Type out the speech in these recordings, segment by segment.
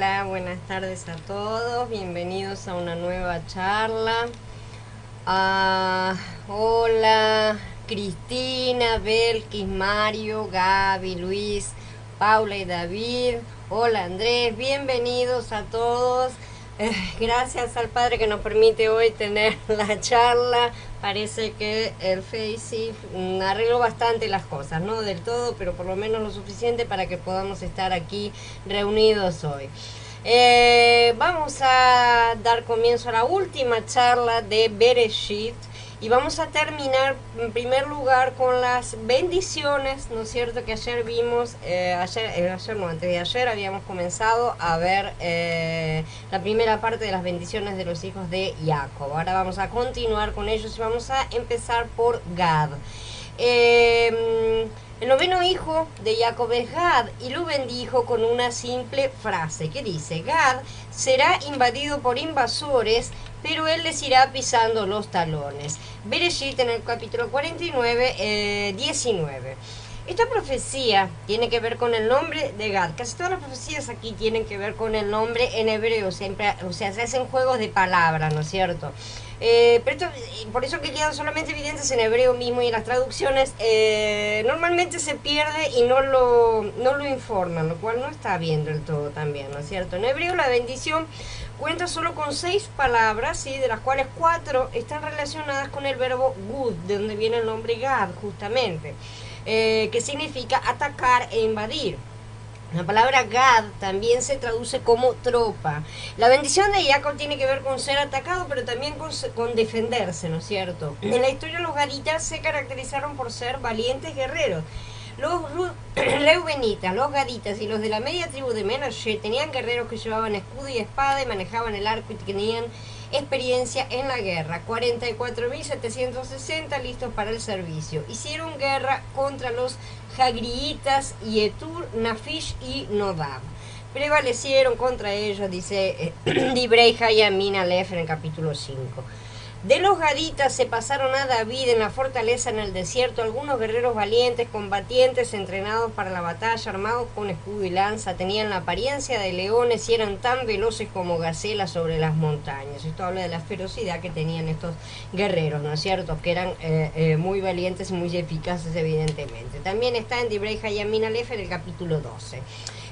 Hola, buenas tardes a todos, bienvenidos a una nueva charla. Hola, Cristina, Belkis, Mario, Gaby, Luis, Paula y David. Hola Andrés, bienvenidos a todos. Gracias al Padre que nos permite hoy tener la charla. Parece que el Face arregló bastante las cosas, no del todo, pero por lo menos lo suficiente para que podamos estar aquí reunidos hoy. Vamos a dar comienzo a la última charla de Bereshit y vamos a terminar en primer lugar con las bendiciones, ¿no es cierto? Que ayer vimos, antes de ayer habíamos comenzado a ver la primera parte de las bendiciones de los hijos de Jacob. Ahora vamos a continuar con ellos y vamos a empezar por Gad. El noveno hijo de Jacob es Gad y lo bendijo con una simple frase que dice: Gad será invadido por invasores, pero él les irá pisando los talones. Bereshit en el capítulo 49, 19. Esta profecía tiene que ver con el nombre de Gad. Casi todas las profecías aquí tienen que ver con el nombre en hebreo, siempre, o sea, se hacen juegos de palabras, ¿no es cierto? Pero esto, por eso que quedan solamente evidentes en hebreo mismo, y en las traducciones normalmente se pierde y no lo informan, lo cual no está bien del todo también, ¿no es cierto? En hebreo la bendición cuenta solo con 6 palabras, ¿sí? De las cuales 4 están relacionadas con el verbo gud, de donde viene el nombre Gad, justamente, que significa atacar e invadir. La palabra Gad también se traduce como tropa. La bendición de Jacob tiene que ver con ser atacado, pero también con defenderse, ¿no es cierto? En la historia los gaditas se caracterizaron por ser valientes guerreros. Los reubenitas, los gaditas y los de la media tribu de Menashe tenían guerreros que llevaban escudo y espada y manejaban el arco y tenían experiencia en la guerra. 44.760 listos para el servicio. Hicieron guerra contra los Hagriitas, Yetur, Nafish y Nodab. Prevalecieron contra ellos, dice Dibrei Hayamin Aleph en el capítulo 5. De los gaditas se pasaron a David en la fortaleza en el desierto algunos guerreros valientes, combatientes, entrenados para la batalla, armados con escudo y lanza, tenían la apariencia de leones y eran tan veloces como gacelas sobre las montañas. Esto habla de la ferocidad que tenían estos guerreros, ¿no es cierto? Que eran muy valientes y muy eficaces, evidentemente. También está en Dibrei Hayamin Aleph en el capítulo 12.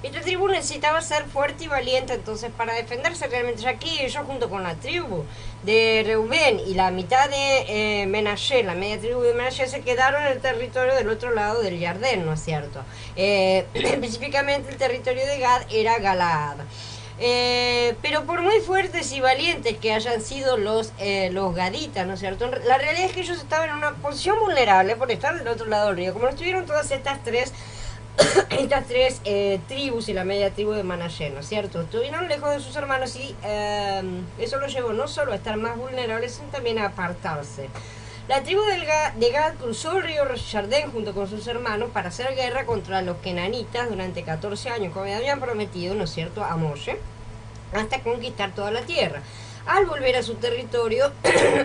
Esta tribu necesitaba ser fuerte y valiente, entonces para defenderse realmente, ya que ellos junto con la tribu de Reubén y la mitad de Menashe, la media tribu de Menashe, se quedaron en el territorio del otro lado del Jardén, ¿no es cierto? Específicamente el territorio de Gad era Galaad. Pero por muy fuertes y valientes que hayan sido los gaditas, ¿no es cierto? La realidad es que ellos estaban en una posición vulnerable por estar del otro lado del río, como lo estuvieron todas estas tres tribus y la media tribu de Manashe, ¿no es cierto? Estuvieron lejos de sus hermanos y eso los llevó no solo a estar más vulnerables, sino también a apartarse. La tribu de Gad cruzó el río Jardén junto con sus hermanos para hacer guerra contra los kenanitas durante 14 años, como habían prometido, ¿no es cierto?, a Moshe, hasta conquistar toda la tierra. Al volver a su territorio,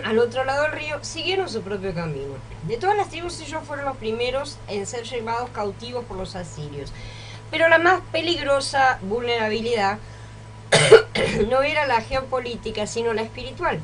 al otro lado del río, siguieron su propio camino. De todas las tribus, ellos fueron los primeros en ser llevados cautivos por los asirios. Pero la más peligrosa vulnerabilidad no era la geopolítica, sino la espiritual.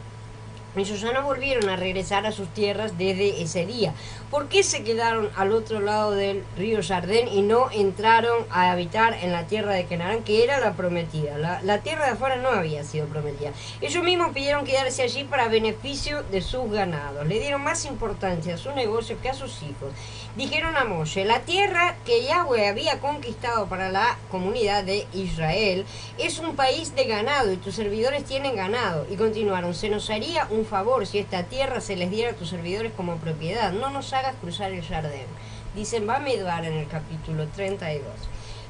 Ellos ya no volvieron a regresar a sus tierras desde ese día. ¿Por qué se quedaron al otro lado del río Jardén y no entraron a habitar en la tierra de Canaán, que era la prometida? La tierra de afuera no había sido prometida. Ellos mismos pidieron quedarse allí para beneficio de sus ganados. Le dieron más importancia a su negocio que a sus hijos. Dijeron a Moshe: la tierra que Yahweh había conquistado para la comunidad de Israel es un país de ganado y tus servidores tienen ganado. Y continuaron: se nos haría un favor si esta tierra se les diera a tus servidores como propiedad. No nos hagas cruzar el Jardín. Dicen Bamidbar en el capítulo 32.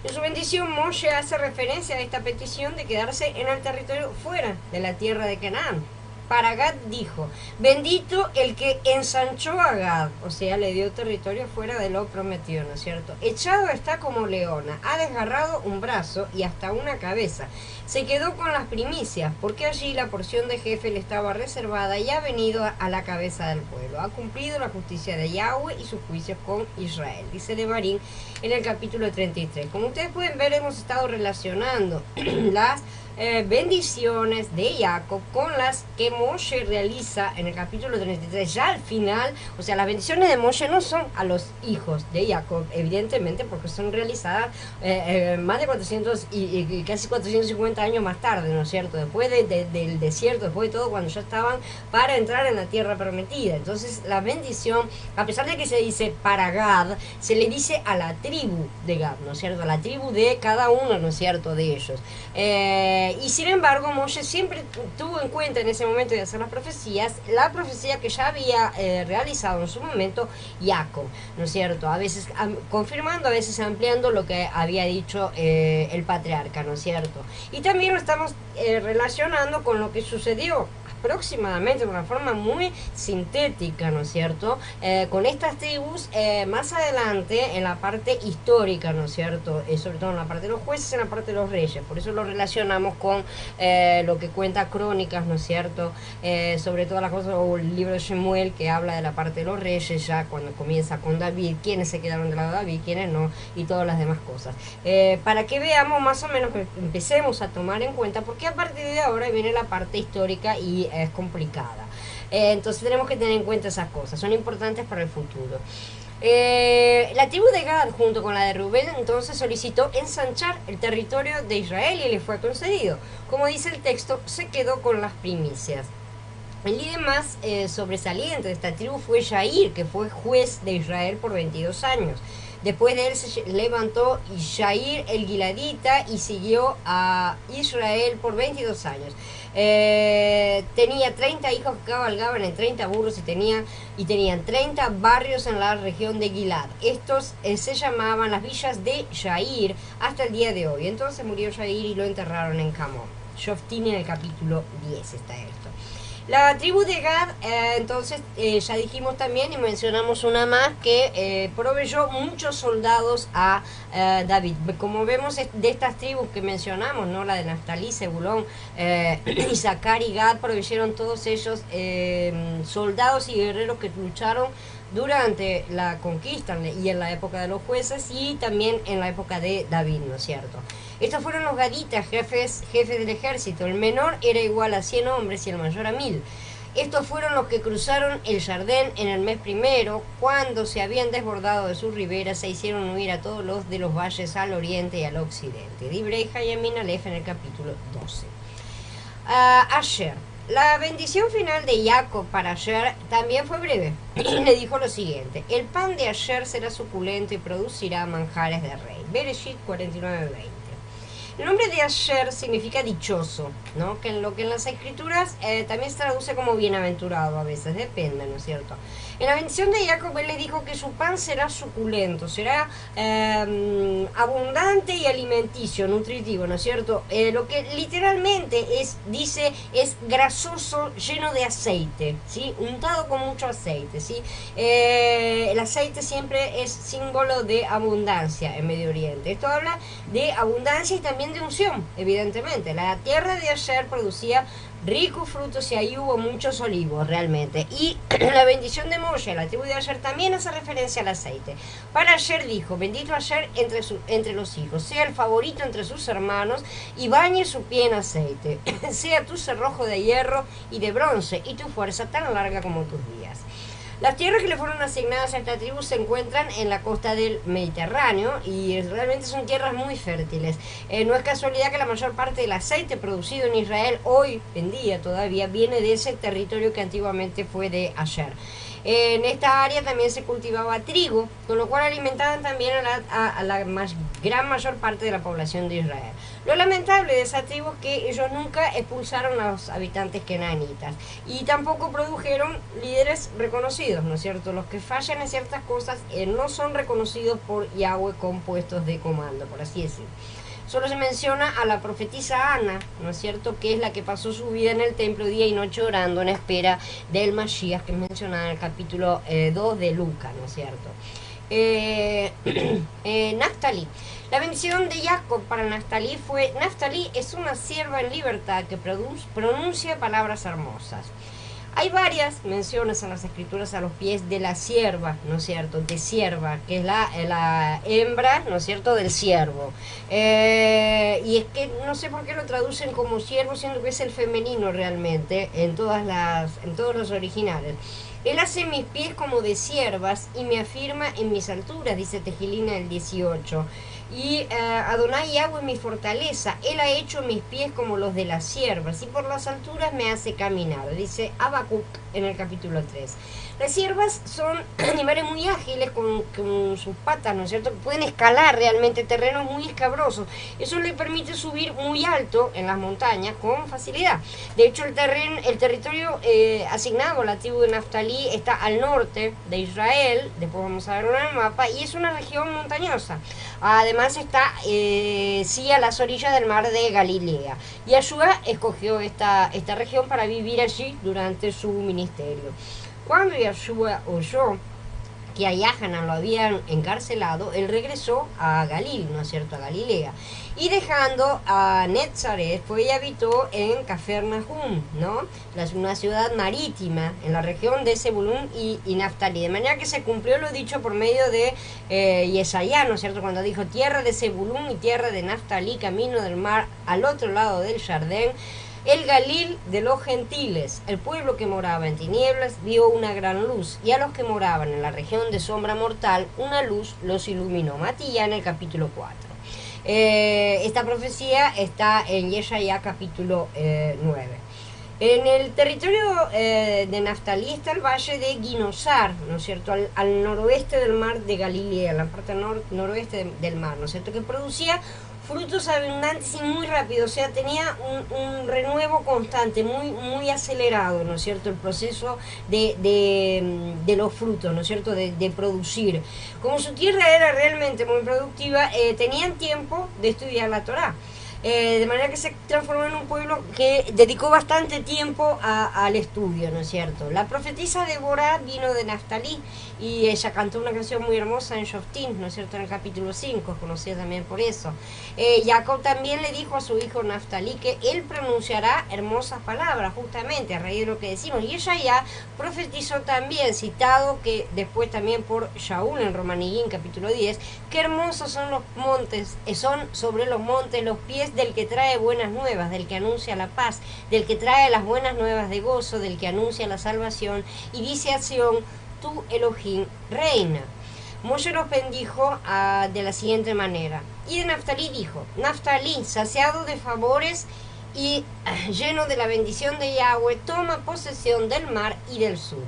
En su bendición, Moshe hace referencia a esta petición de quedarse en el territorio fuera de la tierra de Canaán. Para Gad dijo: bendito el que ensanchó a Gad, o sea, le dio territorio fuera de lo prometido, ¿no es cierto? Echado está como leona, ha desgarrado un brazo y hasta una cabeza. se quedó con las primicias, porque allí la porción de jefe le estaba reservada y ha venido a la cabeza del pueblo. Ha cumplido la justicia de Yahweh y sus juicios con Israel, dice Devarim en el capítulo 33. Como ustedes pueden ver, hemos estado relacionando las bendiciones de Jacob con las que Moshe realiza en el capítulo 33, ya al final. O sea, las bendiciones de Moshe no son a los hijos de Jacob, evidentemente, porque son realizadas más de 400 y casi 450 años más tarde, ¿no es cierto? Después del desierto, después de todo, cuando ya estaban para entrar en la tierra prometida. Entonces, la bendición, a pesar de que se dice para Gad, se le dice a la tribu de Gad, ¿no es cierto? A la tribu de cada uno, ¿no es cierto?, de ellos. Y sin embargo, Moshe siempre tuvo en cuenta en ese momento de hacer las profecías, la profecía que ya había realizado en su momento Jacob, ¿no es cierto? A veces confirmando, a veces ampliando lo que había dicho el patriarca, ¿no es cierto? Y también lo estamos relacionando con lo que sucedió aproximadamente de una forma muy sintética, ¿no es cierto? Con estas tribus más adelante en la parte histórica, ¿no es cierto? Sobre todo en la parte de los jueces, en la parte de los reyes. Por eso lo relacionamos con lo que cuenta Crónicas, ¿no es cierto? Sobre todas las cosas, o el libro de Shemuel, que habla de la parte de los reyes, ya cuando comienza con David, quiénes se quedaron del lado de David, quiénes no, y todas las demás cosas. Para que veamos más o menos, que empecemos a tomar en cuenta, porque a partir de ahora viene la parte histórica y es complicada. Entonces tenemos que tener en cuenta esas cosas, son importantes para el futuro. La tribu de Gad junto con la de Rubén entonces solicitó ensanchar el territorio de Israel y le fue concedido. Como dice el texto, se quedó con las primicias. El líder más sobresaliente de esta tribu fue Yair, que fue juez de Israel por 22 años. Después de él se levantó Yair el Giladita y siguió a Israel por 22 años. Tenía 30 hijos que cabalgaban en 30 burros y tenían 30 barrios en la región de Gilad. Estos se llamaban las villas de Yair hasta el día de hoy. Entonces murió Yair y lo enterraron en Camón. Shoftim en el capítulo 10 está esto. La tribu de Gad, entonces, ya dijimos también y mencionamos una más que proveyó muchos soldados a David. Como vemos de estas tribus que mencionamos, ¿no? La de Naftalí, Zebulón, Isaacar y Gad, proveyeron todos ellos soldados y guerreros que lucharon durante la conquista y en la época de los jueces y también en la época de David, ¿no es cierto? Estos fueron los gaditas, jefes del ejército. El menor era igual a 100 hombres y el mayor a 1000. Estos fueron los que cruzaron el Jardén en el mes primero. Cuando se habían desbordado de sus riberas, se hicieron huir a todos los de los valles al oriente y al occidente. Dibrei Hayamin Aleph en el capítulo 12. Asher. La bendición final de Jacob para Asher también fue breve. Le dijo lo siguiente: el pan de Asher será suculento y producirá manjares de rey. Bereshit 49:20. El nombre de Asher significa dichoso, ¿no? Que en las escrituras también se traduce como bienaventurado a veces, depende, ¿no es cierto? En la bendición de Jacob él le dijo que su pan será suculento, será abundante y alimenticio, nutritivo, ¿no es cierto? Lo que literalmente dice es grasoso, lleno de aceite, ¿sí? Untado con mucho aceite, ¿sí? El aceite siempre es símbolo de abundancia en Medio Oriente. Esto habla de abundancia y también de unción, evidentemente. La tierra de Asher producía ricos frutos y ahí hubo muchos olivos realmente. Y la bendición de Moshe, la tribu de Asher, también hace referencia al aceite. Para Asher dijo: bendito Asher entre los hijos, sea el favorito entre sus hermanos y bañe su pie en aceite. Sea tu cerrojo de hierro y de bronce y tu fuerza tan larga como tus días. Las tierras que le fueron asignadas a esta tribu se encuentran en la costa del Mediterráneo y realmente son tierras muy fértiles. No es casualidad que la mayor parte del aceite producido en Israel hoy en día todavía viene de ese territorio que antiguamente fue de Asher. En esta área también se cultivaba trigo, con lo cual alimentaban también a la gran mayor parte de la población de Israel. Lo lamentable de esa tribu es que ellos nunca expulsaron a los habitantes kenanitas y tampoco produjeron líderes reconocidos, ¿no es cierto? Los que fallan en ciertas cosas no son reconocidos por Yahweh con puestos de comando, por así decirlo. Solo se menciona a la profetisa Ana, ¿no es cierto?, que es la que pasó su vida en el templo día y noche orando en espera del Mashiach, que es mencionada en el capítulo 2 de Lucas, ¿no es cierto? Eh, Naftalí. La bendición de Jacob para Naftalí fue: Naftalí es una sierva en libertad que pronuncia palabras hermosas. Hay varias menciones en las escrituras a los pies de la sierva, ¿no es cierto? De sierva, que es la hembra, ¿no es cierto?, del siervo. Y es que no sé por qué lo traducen como siervo, siendo que es el femenino realmente en todos los originales. Él hace mis pies como de siervas y me afirma en mis alturas, dice Tejilina el 18. Y Adonai Yahweh mi fortaleza, él ha hecho mis pies como los de las siervas y por las alturas me hace caminar, dice Habacuc en el capítulo 3. Las siervas son animales muy ágiles con sus patas, ¿no es cierto?, que pueden escalar realmente terrenos muy escabrosos. Eso le permite subir muy alto en las montañas con facilidad. De hecho, el territorio asignado a la tribu de Naftalí está al norte de Israel, después vamos a verlo en el mapa, y es una región montañosa. Además está sí a las orillas del mar de Galilea. Y Yeshua escogió esta región para vivir allí durante su ministerio. Cuando Yeshua oyó que a Yahanan lo habían encarcelado, él regresó a Galil, ¿no es cierto?, a Galilea. Y dejando a Netzaret, fue y habitó en Cafarnaum, ¿no?, una ciudad marítima en la región de Zebulún y Naftalí. De manera que se cumplió lo dicho por medio de Yesayá, ¿no es cierto?, cuando dijo: tierra de Zebulún y tierra de Naftalí, camino del mar al otro lado del Jardín, el Galil de los gentiles. El pueblo que moraba en tinieblas vio una gran luz, y a los que moraban en la región de sombra mortal, una luz los iluminó. Matías en el capítulo 4. Esta profecía está en Yeshaya capítulo 9. En el territorio de Naftalí está el valle de Ginosar, ¿no es cierto?, al noroeste del mar de Galilea, en la parte noroeste del mar, ¿no es cierto?, que producía frutos abundantes y muy rápido, o sea, tenía un renuevo constante, muy acelerado, ¿no es cierto?, el proceso de los frutos, ¿no es cierto?, de producir. Como su tierra era realmente muy productiva, tenían tiempo de estudiar la Torá. De manera que se transformó en un pueblo que dedicó bastante tiempo al estudio, ¿no es cierto? La profetisa Débora vino de Naftalí y ella cantó una canción muy hermosa en Shoftim, ¿no es cierto?, en el capítulo 5, conocida también por eso. Jacob también le dijo a su hijo Naftalí que él pronunciará hermosas palabras, justamente a raíz de lo que decimos. Y ella ya profetizó también, citado que después también por Shaul en Romanillín, capítulo 10, qué hermosos son los montes, son sobre los montes los pies del que trae buenas nuevas, del que anuncia la paz, del que trae las buenas nuevas de gozo, del que anuncia la salvación, y dice a Sión: tú Elohim reina. Moshe los bendijo de la siguiente manera. Y de Naftalí dijo: Naftalí, saciado de favores y lleno de la bendición de Yahweh, toma posesión del mar y del sur.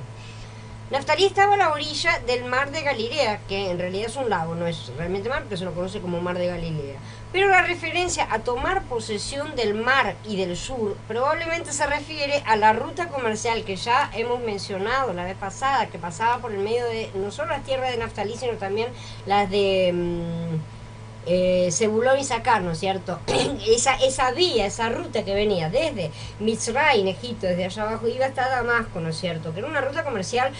Naftalí estaba a la orilla del mar de Galilea, que en realidad es un lago, no es realmente mar, pero se lo conoce como mar de Galilea. Pero la referencia a tomar posesión del mar y del sur probablemente se refiere a la ruta comercial que ya hemos mencionado la vez pasada, que pasaba por el medio de no solo las tierras de Naftalí, sino también las de Zebulón y Sacar, ¿no es cierto? esa vía, esa ruta que venía desde Mitzray, Egipto, desde allá abajo, iba hasta Damasco, ¿no es cierto?, que era una ruta comercial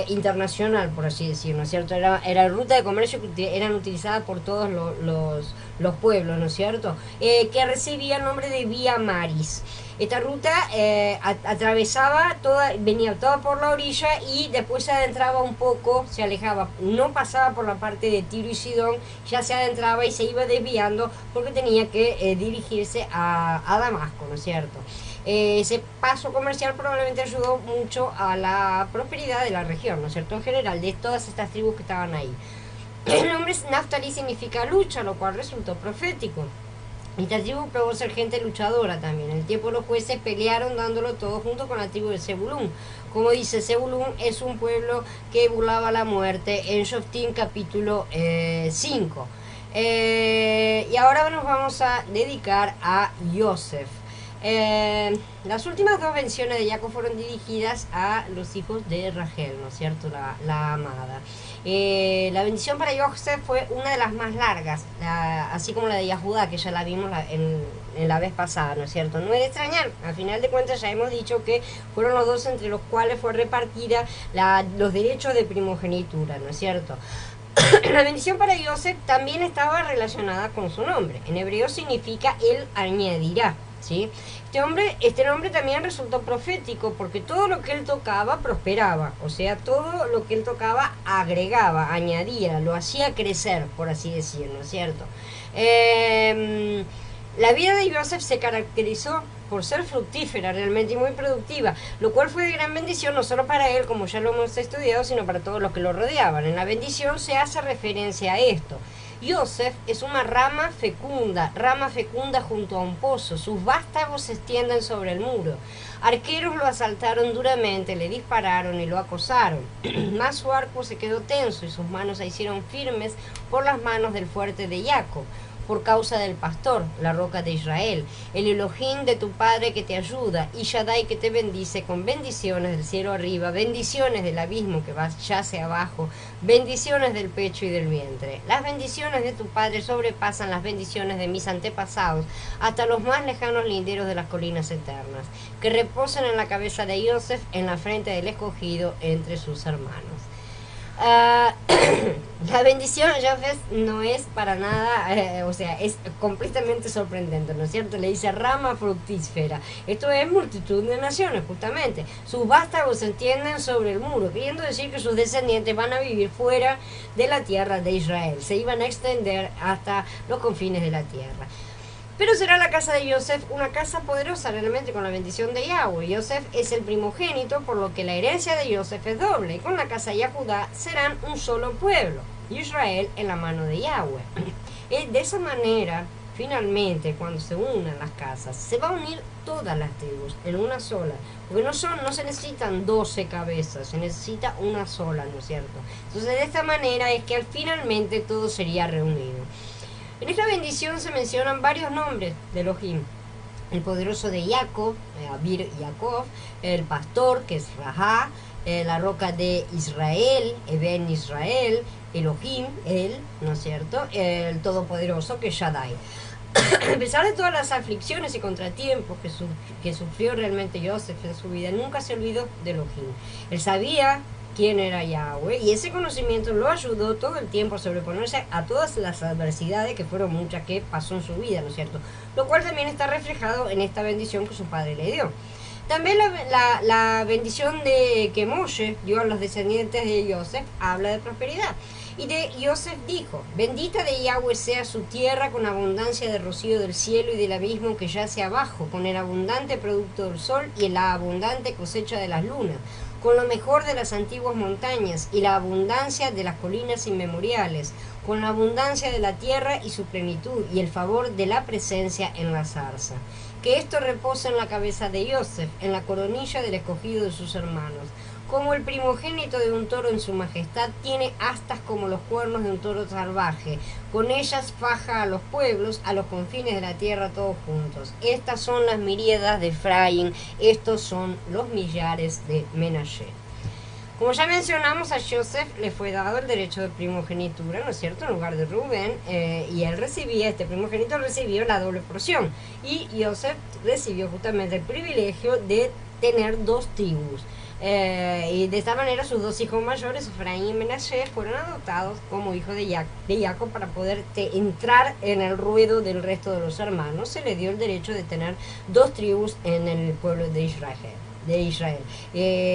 internacional, por así decirlo, ¿no es cierto? Era ruta de comercio que eran utilizadas por todos los pueblos, ¿no es cierto?, que recibía el nombre de Vía Maris. Esta ruta atravesaba venía toda por la orilla y después se adentraba un poco, se alejaba, no pasaba por la parte de Tiro y Sidón, ya se adentraba y se iba desviando porque tenía que dirigirse a Damasco, ¿no es cierto? Ese paso comercial probablemente ayudó mucho a la prosperidad de la región, ¿no es cierto?, en general, de todas estas tribus que estaban ahí. El nombre Naftalí significa lucha, lo cual resultó profético. Esta tribu probó ser gente luchadora también. En el tiempo los jueces pelearon dándolo todo junto con la tribu de Zebulún. Como dice, Zebulún es un pueblo que burlaba la muerte en Shoftim capítulo 5. Y ahora nos vamos a dedicar a Yosef. Las últimas dos menciones de Jacob fueron dirigidas a los hijos de Rachel, ¿no es cierto?, la amada. La bendición para Yosef fue una de las más largas, así como la de Yahudá, que ya la vimos en la vez pasada, ¿no es cierto? No es de extrañar, al final de cuentas ya hemos dicho que fueron los dos entre los cuales fue repartida los derechos de primogenitura, ¿no es cierto? La bendición para Yosef también estaba relacionada con su nombre. En hebreo significa él añadirá, ¿sí? Este nombre también resultó profético porque todo lo que él tocaba prosperaba, o sea, todo lo que él tocaba agregaba, añadía, lo hacía crecer, por así decirlo, ¿cierto? La vida de Yosef se caracterizó por ser fructífera realmente y muy productiva, lo cual fue de gran bendición no solo para él, como ya lo hemos estudiado, sino para todos los que lo rodeaban. En la bendición se hace referencia a esto. Yosef es una rama fecunda junto a un pozo. Sus vástagos se extienden sobre el muro. Arqueros lo asaltaron duramente, le dispararon y lo acosaron. Mas su arco se quedó tenso y sus manos se hicieron firmes por las manos del fuerte de Jacob, por causa del pastor, la roca de Israel, el Elohim de tu padre que te ayuda, y Shaddai que te bendice con bendiciones del cielo arriba, bendiciones del abismo que yace abajo, bendiciones del pecho y del vientre. Las bendiciones de tu padre sobrepasan las bendiciones de mis antepasados, hasta los más lejanos linderos de las colinas eternas, que reposan en la cabeza de Yosef, en la frente del escogido entre sus hermanos. La bendición de Yosef no es para nada, o sea, es completamente sorprendente, ¿no es cierto? Le dice rama fructífera. Esto es multitud de naciones, justamente. Sus vástagos se extienden sobre el muro, queriendo decir que sus descendientes van a vivir fuera de la tierra de Israel. Se iban a extender hasta los confines de la tierra. Pero será la casa de Yosef una casa poderosa realmente con la bendición de Yahweh. Yosef es el primogénito, por lo que la herencia de Yosef es doble. Y con la casa de Judá serán un solo pueblo, Israel en la mano de Yahweh. De esa manera, finalmente, cuando se unan las casas, se va a unir todas las tribus en una sola. Porque no se necesitan 12 cabezas, se necesita una sola, ¿no es cierto? Entonces, de esta manera es que finalmente todo sería reunido. En esta bendición se mencionan varios nombres de Elohim. El poderoso de Jacob, Abir Jacob, el pastor, que es Rahá, la roca de Israel, Eben Israel, Elohim, él, ¿no es cierto? El todopoderoso, que es Shaddai. A pesar de todas las aflicciones y contratiempos que sufrió realmente Yosef en su vida, nunca se olvidó de Elohim. Él sabía quién era Yahweh, y ese conocimiento lo ayudó todo el tiempo a sobreponerse a todas las adversidades, que fueron muchas, que pasó en su vida, ¿no es cierto? Lo cual también está reflejado en esta bendición que su padre le dio. También la bendición que Moshe dio a los descendientes de Yosef habla de prosperidad. Y de Yosef dijo: bendita de Yahweh sea su tierra, con abundancia de rocío del cielo y del abismo que yace abajo, con el abundante producto del sol y la abundante cosecha de las lunas, con lo mejor de las antiguas montañas y la abundancia de las colinas inmemoriales, con la abundancia de la tierra y su plenitud, y el favor de la presencia en la zarza. Que esto reposa en la cabeza de Yosef, en la coronilla del escogido de sus hermanos. Como el primogénito de un toro en su majestad, tiene astas como los cuernos de un toro salvaje. Con ellas faja a los pueblos, a los confines de la tierra, todos juntos. Estas son las miríadas de Efraín, estos son los millares de Menashe. Como ya mencionamos, a Yosef le fue dado el derecho de primogenitura, ¿no es cierto?, en lugar de Rubén, y este primogénito recibió la doble porción. Y Yosef recibió justamente el privilegio de tener 2 tribus. Y de esta manera sus 2 hijos mayores, Efraín y Menashe, fueron adoptados como hijos de Jacob para poder entrar en el ruedo del resto de los hermanos. Se le dio el derecho de tener 2 tribus en el pueblo de Israel.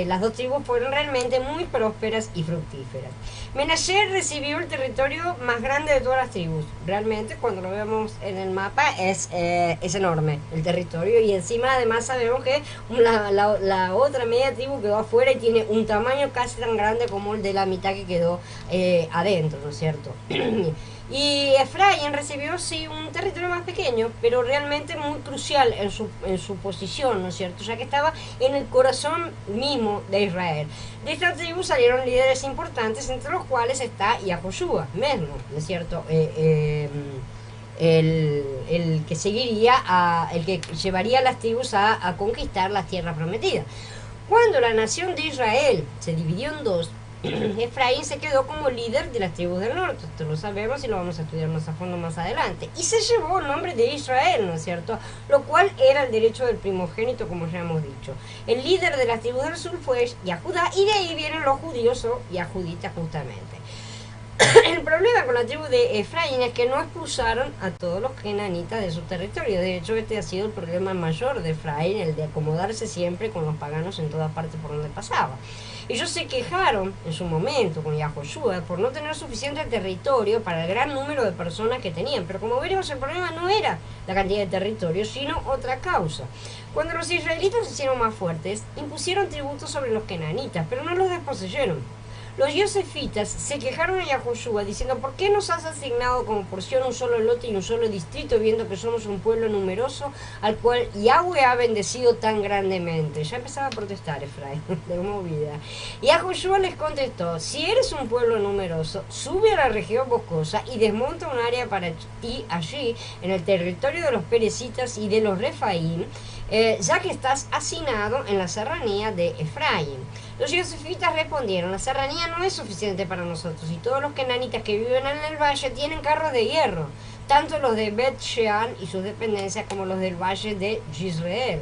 Las 2 tribus fueron realmente muy prósperas y fructíferas. Menashe recibió el territorio más grande de todas las tribus. Realmente, cuando lo vemos en el mapa, es enorme el territorio, y encima además sabemos que la otra media tribu quedó afuera y tiene un tamaño casi tan grande como el de la mitad que quedó adentro, ¿no es cierto? Y Efraín recibió sí un territorio más pequeño, pero realmente muy crucial en su posición, ¿no es cierto? Ya que estaba en el corazón mismo de Israel. De esta tribu salieron líderes importantes, entre los cuales está Yahoshua mismo, ¿no es cierto? El que seguiría, el que llevaría a las tribus a conquistar la tierra prometida. Cuando la nación de Israel se dividió en 2, Efraín se quedó como líder de las tribus del norte. Esto lo sabemos y lo vamos a estudiar más a fondo más adelante. Y se llevó el nombre de Israel, ¿no es cierto? Lo cual era el derecho del primogénito, como ya hemos dicho. El líder de las tribus del sur fue Yahudá, y de ahí vienen los judíos o yahuditas justamente. El problema con la tribu de Efraín es que no expulsaron a todos los kenanitas de su territorio. De hecho, este ha sido el problema mayor de Efraín, el de acomodarse siempre con los paganos en todas partes por donde pasaba. Ellos se quejaron en su momento con Yahoshua por no tener suficiente territorio para el gran número de personas que tenían. Pero como veremos, el problema no era la cantidad de territorio, sino otra causa. Cuando los israelitas se hicieron más fuertes, impusieron tributos sobre los kenanitas, pero no los desposeyeron. Los yosefitas se quejaron a Yahoshua diciendo: ¿por qué nos has asignado como porción un solo lote y un solo distrito, viendo que somos un pueblo numeroso al cual Yahweh ha bendecido tan grandemente? Ya empezaba a protestar Efraín de movida. Y Yahoshua les contestó: si eres un pueblo numeroso, sube a la región boscosa y desmonta un área para ti allí, en el territorio de los perecitas y de los refaín, ya que estás hacinado en la serranía de Efraín. Los yosefitas respondieron: la serranía no es suficiente para nosotros, y todos los kenanitas que viven en el valle tienen carros de hierro, tanto los de Bet Shean y sus dependencias como los del valle de Yisrael.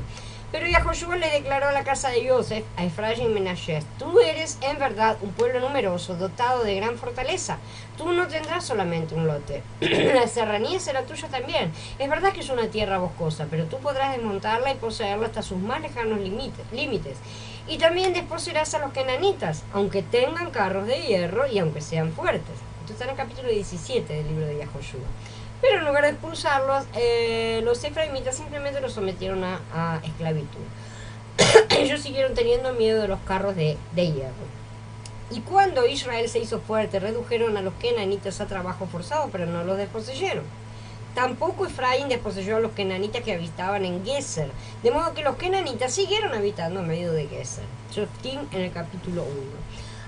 Pero Yahoshua le declaró a la casa de Yosef, a Efraín y Menashe: tú eres en verdad un pueblo numeroso, dotado de gran fortaleza. Tú no tendrás solamente un lote. La serranía será tuya también. Es verdad que es una tierra boscosa, pero tú podrás desmontarla y poseerla hasta sus más lejanos límites. Y también desposeerás a los kenanitas, aunque tengan carros de hierro y aunque sean fuertes. Esto está en el capítulo 17 del libro de Yahoshua. Pero en lugar de expulsarlos, los efraimitas simplemente los sometieron a esclavitud. Ellos siguieron teniendo miedo de los carros de hierro. Y cuando Israel se hizo fuerte, redujeron a los kenanitas a trabajo forzado, pero no los desposeyeron. Tampoco Efraín desposeyó a los kenanitas que habitaban en Geser, de modo que los kenanitas siguieron habitando en medio de Geser. Shoftim en el capítulo 1.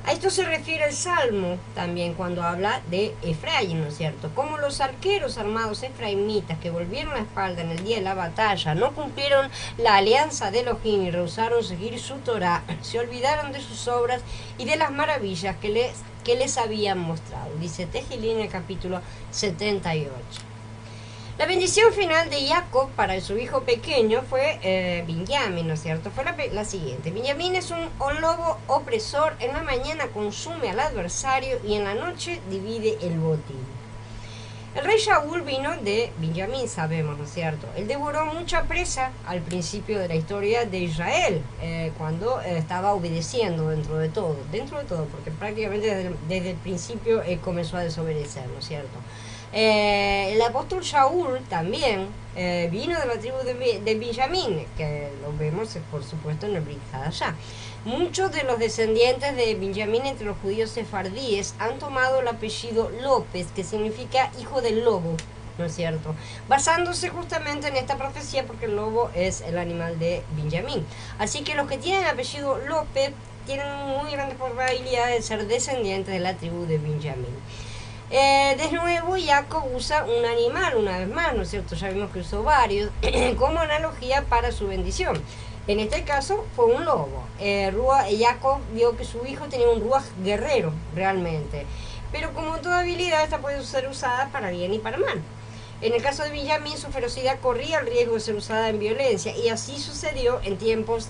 A esto se refiere el Salmo también cuando habla de Efraín, ¿no es cierto? Como los arqueros armados efraimitas que volvieron la espalda en el día de la batalla, no cumplieron la alianza de Elohim y rehusaron seguir su Torah, se olvidaron de sus obras y de las maravillas que les habían mostrado. Dice Tejilín en el capítulo 78. La bendición final de Jacob para su hijo pequeño fue Binyamin, ¿no es cierto? Fue la siguiente. Binyamin es un lobo opresor, en la mañana consume al adversario y en la noche divide el botín. El rey Shaul vino de Binyamin, sabemos, ¿no es cierto? Él devoró mucha presa al principio de la historia de Israel, cuando estaba obedeciendo dentro de todo, porque prácticamente desde el principio comenzó a desobedecer, ¿no es cierto? El apóstol Shaul también vino de la tribu de Benjamín, que lo vemos por supuesto en el Brit Hadashah. Muchos de los descendientes de Benjamín entre los judíos sefardíes han tomado el apellido López, que significa hijo del lobo, ¿no es cierto? Basándose justamente en esta profecía, porque el lobo es el animal de Benjamín. Así que los que tienen el apellido López tienen muy grandes probabilidades de ser descendientes de la tribu de Benjamín. De nuevo, Jacob usa un animal una vez más, ¿no es cierto? Ya vimos que usó varios como analogía para su bendición. En este caso fue un lobo. Jacob vio que su hijo tenía un ruaj guerrero, realmente. Pero como toda habilidad, esta puede ser usada para bien y para mal. En el caso de Benjamín, su ferocidad corría el riesgo de ser usada en violencia, y así sucedió en tiempos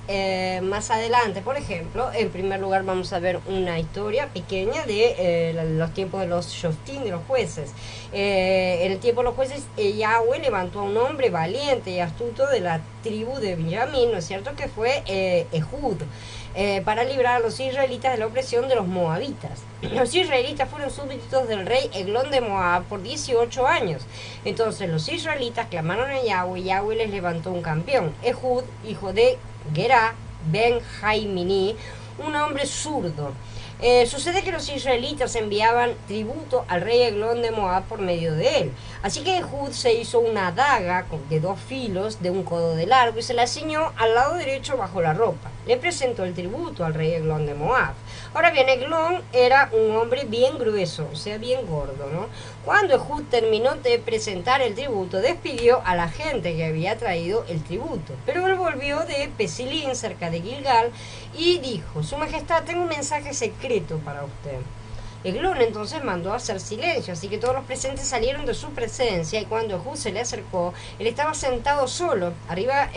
más adelante. Por ejemplo, en primer lugar vamos a ver una historia pequeña de los tiempos de los Shoftim, de los jueces. En el tiempo de los jueces, Yahweh levantó a un hombre valiente y astuto de la tribu de Benjamín, ¿no es cierto?, que fue Ehud, para librar a los israelitas de la opresión de los moabitas. Los israelitas fueron súbditos del rey Eglón de Moab por 18 años. Entonces los israelitas clamaron a Yahweh y Yahweh les levantó un campeón, Ehud, hijo de Gerá ben Jaimini, un hombre zurdo. Sucede que los israelitas enviaban tributo al rey Eglón de Moab por medio de él. Así que Ehud se hizo una daga de 2 filos de un codo de largo y se la ciñó al lado derecho bajo la ropa. Le presentó el tributo al rey Eglón de Moab. Ahora bien, Eglón era un hombre bien grueso, o sea, bien gordo, ¿no? Cuando Ehud terminó de presentar el tributo, despidió a la gente que había traído el tributo. Pero él volvió de Pesilín, cerca de Gilgal, y dijo: Su Majestad, tengo un mensaje secreto para usted. Eglón entonces mandó a hacer silencio, así que todos los presentes salieron de su presencia, y cuando Ehud se le acercó, él estaba sentado solo, arriba,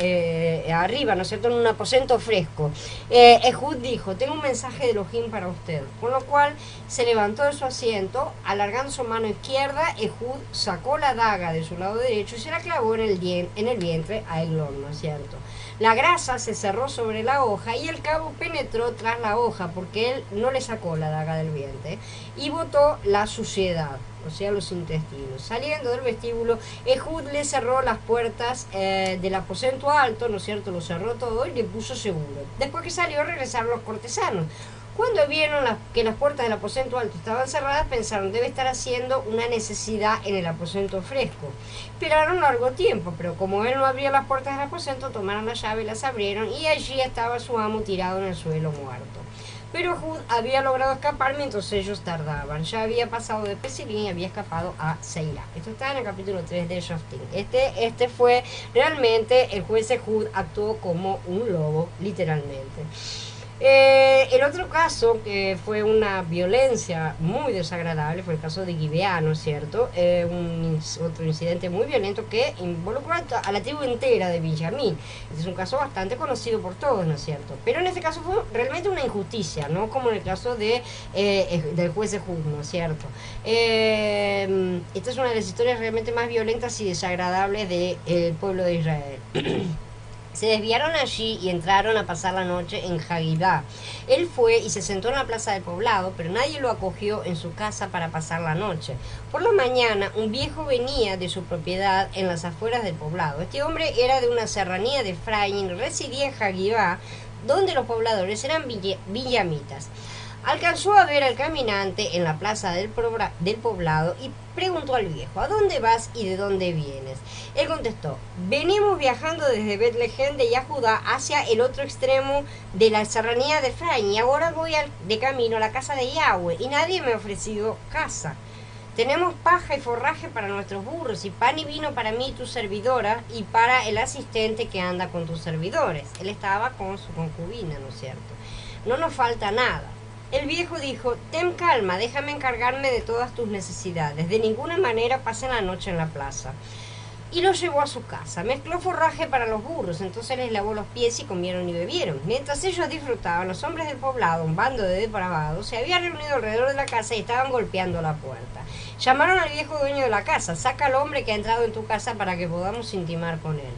¿no es cierto?, en un aposento fresco. Ehud dijo: tengo un mensaje de Elohim para usted, con lo cual se levantó de su asiento, alargando su mano izquierda. Ehud sacó la daga de su lado derecho y se la clavó en el vientre a Eglón, ¿no es cierto? La grasa se cerró sobre la hoja y el cabo penetró tras la hoja, porque él no le sacó la daga del vientre, y botó la suciedad, o sea, los intestinos. Saliendo del vestíbulo, Ehud le cerró las puertas del aposento alto, ¿no es cierto? Lo cerró todo y le puso seguro. Después que salió, regresaron los cortesanos. Cuando vieron que las puertas del aposento alto estaban cerradas, pensaron: debe estar haciendo una necesidad en el aposento fresco. Esperaron largo tiempo, pero como él no abría las puertas del aposento, tomaron la llave, las abrieron, y allí estaba su amo tirado en el suelo muerto. Pero Ehud había logrado escapar mientras ellos tardaban. Ya había pasado de Pesilín y había escapado a Seirá. Esto está en el capítulo 3 de Shoftim. Este fue realmente, el juez Ehud actuó como un lobo, literalmente. El otro caso, que fue una violencia muy desagradable, fue el caso de Gibeá, ¿no es cierto? Otro incidente muy violento que involucró a la tribu entera de Benjamín. Este es un caso bastante conocido por todos, ¿no es cierto? Pero en este caso fue realmente una injusticia, no como en el caso del juez Ehud, ¿no es cierto? Esta es una de las historias realmente más violentas y desagradables del pueblo de Israel. Se desviaron allí y entraron a pasar la noche en Hagidá. Él fue y se sentó en la plaza del poblado, pero nadie lo acogió en su casa para pasar la noche. Por la mañana, un viejo venía de su propiedad en las afueras del poblado. Este hombre era de una serranía de Efraín, residía en Hagidá, donde los pobladores eran villamitas. Alcanzó a ver al caminante en la plaza del poblado y preguntó al viejo: ¿a dónde vas y de dónde vienes? Él contestó: venimos viajando desde Betlehem de Yahudá hacia el otro extremo de la serranía de Efraín, y ahora voy de camino a la casa de Yahweh, y nadie me ha ofrecido casa. Tenemos paja y forraje para nuestros burros, y pan y vino para mí, tu servidora, y para el asistente que anda con tus servidores. Él estaba con su concubina, ¿no es cierto? No nos falta nada. El viejo dijo: ten calma, déjame encargarme de todas tus necesidades. De ninguna manera pasen la noche en la plaza. Y los llevó a su casa. Mezcló forraje para los burros, entonces les lavó los pies y comieron y bebieron. Mientras ellos disfrutaban, los hombres del poblado, un bando de depravados, se había reunido alrededor de la casa y estaban golpeando la puerta. Llamaron al viejo dueño de la casa: saca al hombre que ha entrado en tu casa para que podamos intimar con él.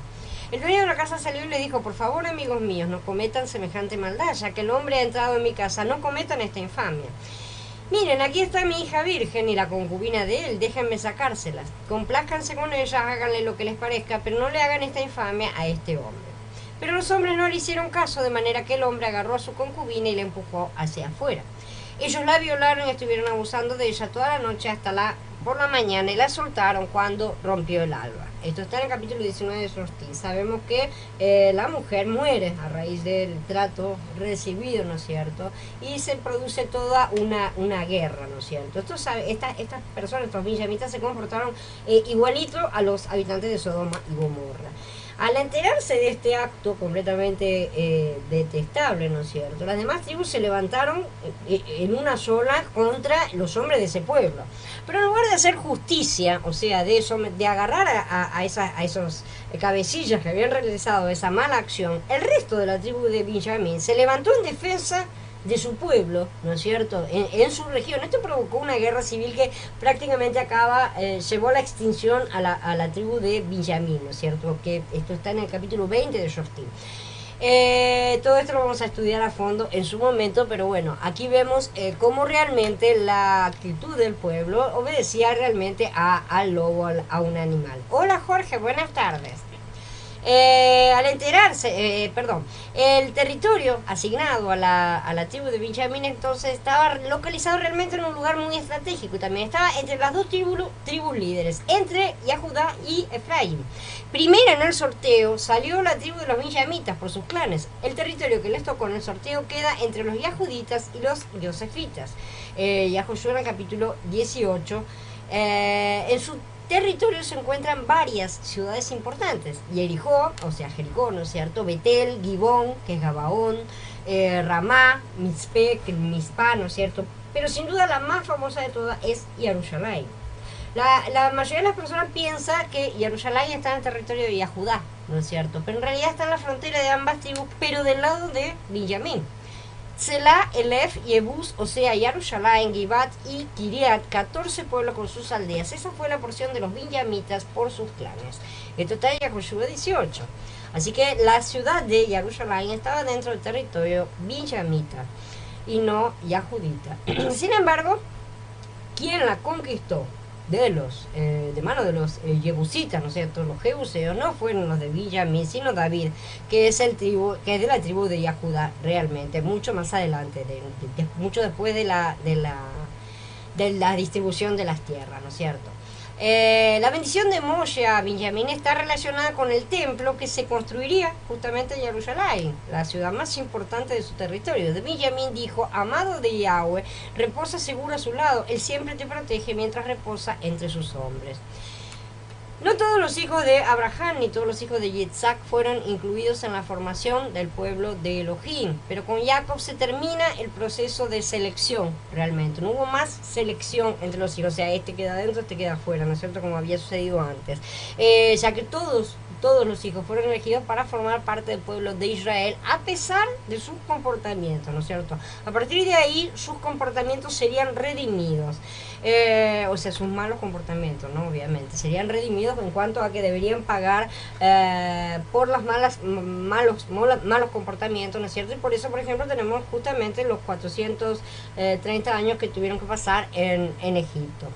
El dueño de la casa salió y le dijo: por favor, amigos míos, no cometan semejante maldad, ya que el hombre ha entrado en mi casa, no cometan esta infamia. Miren, aquí está mi hija virgen y la concubina de él, déjenme sacárselas. Complázcanse con ellas, háganle lo que les parezca, pero no le hagan esta infamia a este hombre. Pero los hombres no le hicieron caso, de manera que el hombre agarró a su concubina y la empujó hacia afuera. Ellos la violaron y estuvieron abusando de ella toda la noche hasta por la mañana, y la soltaron cuando rompió el alba. Esto está en el capítulo 19 de Shoftim. Sabemos que la mujer muere a raíz del trato recibido, ¿no es cierto? Y se produce toda una guerra, ¿no es cierto? Estas personas, estos villamitas, se comportaron igualito a los habitantes de Sodoma y Gomorra. Al enterarse de este acto completamente detestable, ¿no es cierto?, las demás tribus se levantaron en una sola contra los hombres de ese pueblo. Pero en lugar de hacer justicia, o sea, de agarrar a esos cabecillas que habían realizado esa mala acción, el resto de la tribu de Benjamín se levantó en defensa de su pueblo, ¿no es cierto?, en su región. Esto provocó una guerra civil que prácticamente llevó a la extinción a la tribu de Benjamín, ¿no es cierto?, que esto está en el capítulo 20 de Shoftim. Todo esto lo vamos a estudiar a fondo en su momento, pero bueno, aquí vemos cómo realmente la actitud del pueblo obedecía realmente al lobo, a un animal. Hola Jorge, buenas tardes. Al enterarse, el territorio asignado a la tribu de Benjamín entonces estaba localizado realmente en un lugar muy estratégico, y también estaba entre las dos tribus líderes, entre Yahudá y Efraín. Primera en el sorteo salió la tribu de los benjamitas por sus clanes. El territorio que les tocó en el sorteo queda entre los yahuditas y los yosefitas. Yahoshua en el capítulo 18. En su territorio se encuentran varias ciudades importantes: Jericó, o sea, Jericó, ¿no es cierto?, Betel, Gibón, que es Gabaón, Ramá, Mizpeh, Mizpah, ¿no es cierto? Pero sin duda la más famosa de todas es Jerusalén. La mayoría de las personas piensa que Jerusalén está en el territorio de Yahudá, ¿no es cierto? Pero en realidad está en la frontera de ambas tribus, pero del lado de Benjamín. Selah, Elef, Yebús, o sea, Jerusalén, Gibat y Kiriat, 14 pueblos con sus aldeas. Esa fue la porción de los benjamitas por sus clanes. Esto está en Yahushua 18. Así que la ciudad de Jerusalén estaba dentro del territorio benjamita y no yahudita. Sin embargo, ¿quién la conquistó? De mano de los jebusitas, ¿no es cierto? Los jebuseos no fueron los de Benjamín, sino David, que es de la tribu de Judá, realmente, mucho más adelante, mucho después de la distribución de las tierras, ¿no es cierto? La bendición de Moshe a Benjamín está relacionada con el templo que se construiría justamente en Jerusalén, la ciudad más importante de su territorio. De Benjamín dijo: amado de Yahweh, reposa seguro a su lado, él siempre te protege mientras reposa entre sus hombres. No todos los hijos de Abraham ni todos los hijos de Yitzhak fueron incluidos en la formación del pueblo de Elohim, pero con Jacob se termina el proceso de selección, realmente. No hubo más selección entre los hijos, o sea, este queda adentro, este queda afuera, ¿no es cierto?, como había sucedido antes. Ya que todos los hijos fueron elegidos para formar parte del pueblo de Israel, a pesar de sus comportamientos, ¿no es cierto? A partir de ahí, sus comportamientos serían redimidos. O sea, sus malos comportamientos, ¿no? Obviamente, serían redimidos en cuanto a que deberían pagar por los malos comportamientos, ¿no es cierto? Y por eso, por ejemplo, tenemos justamente los 430 años que tuvieron que pasar en Egipto.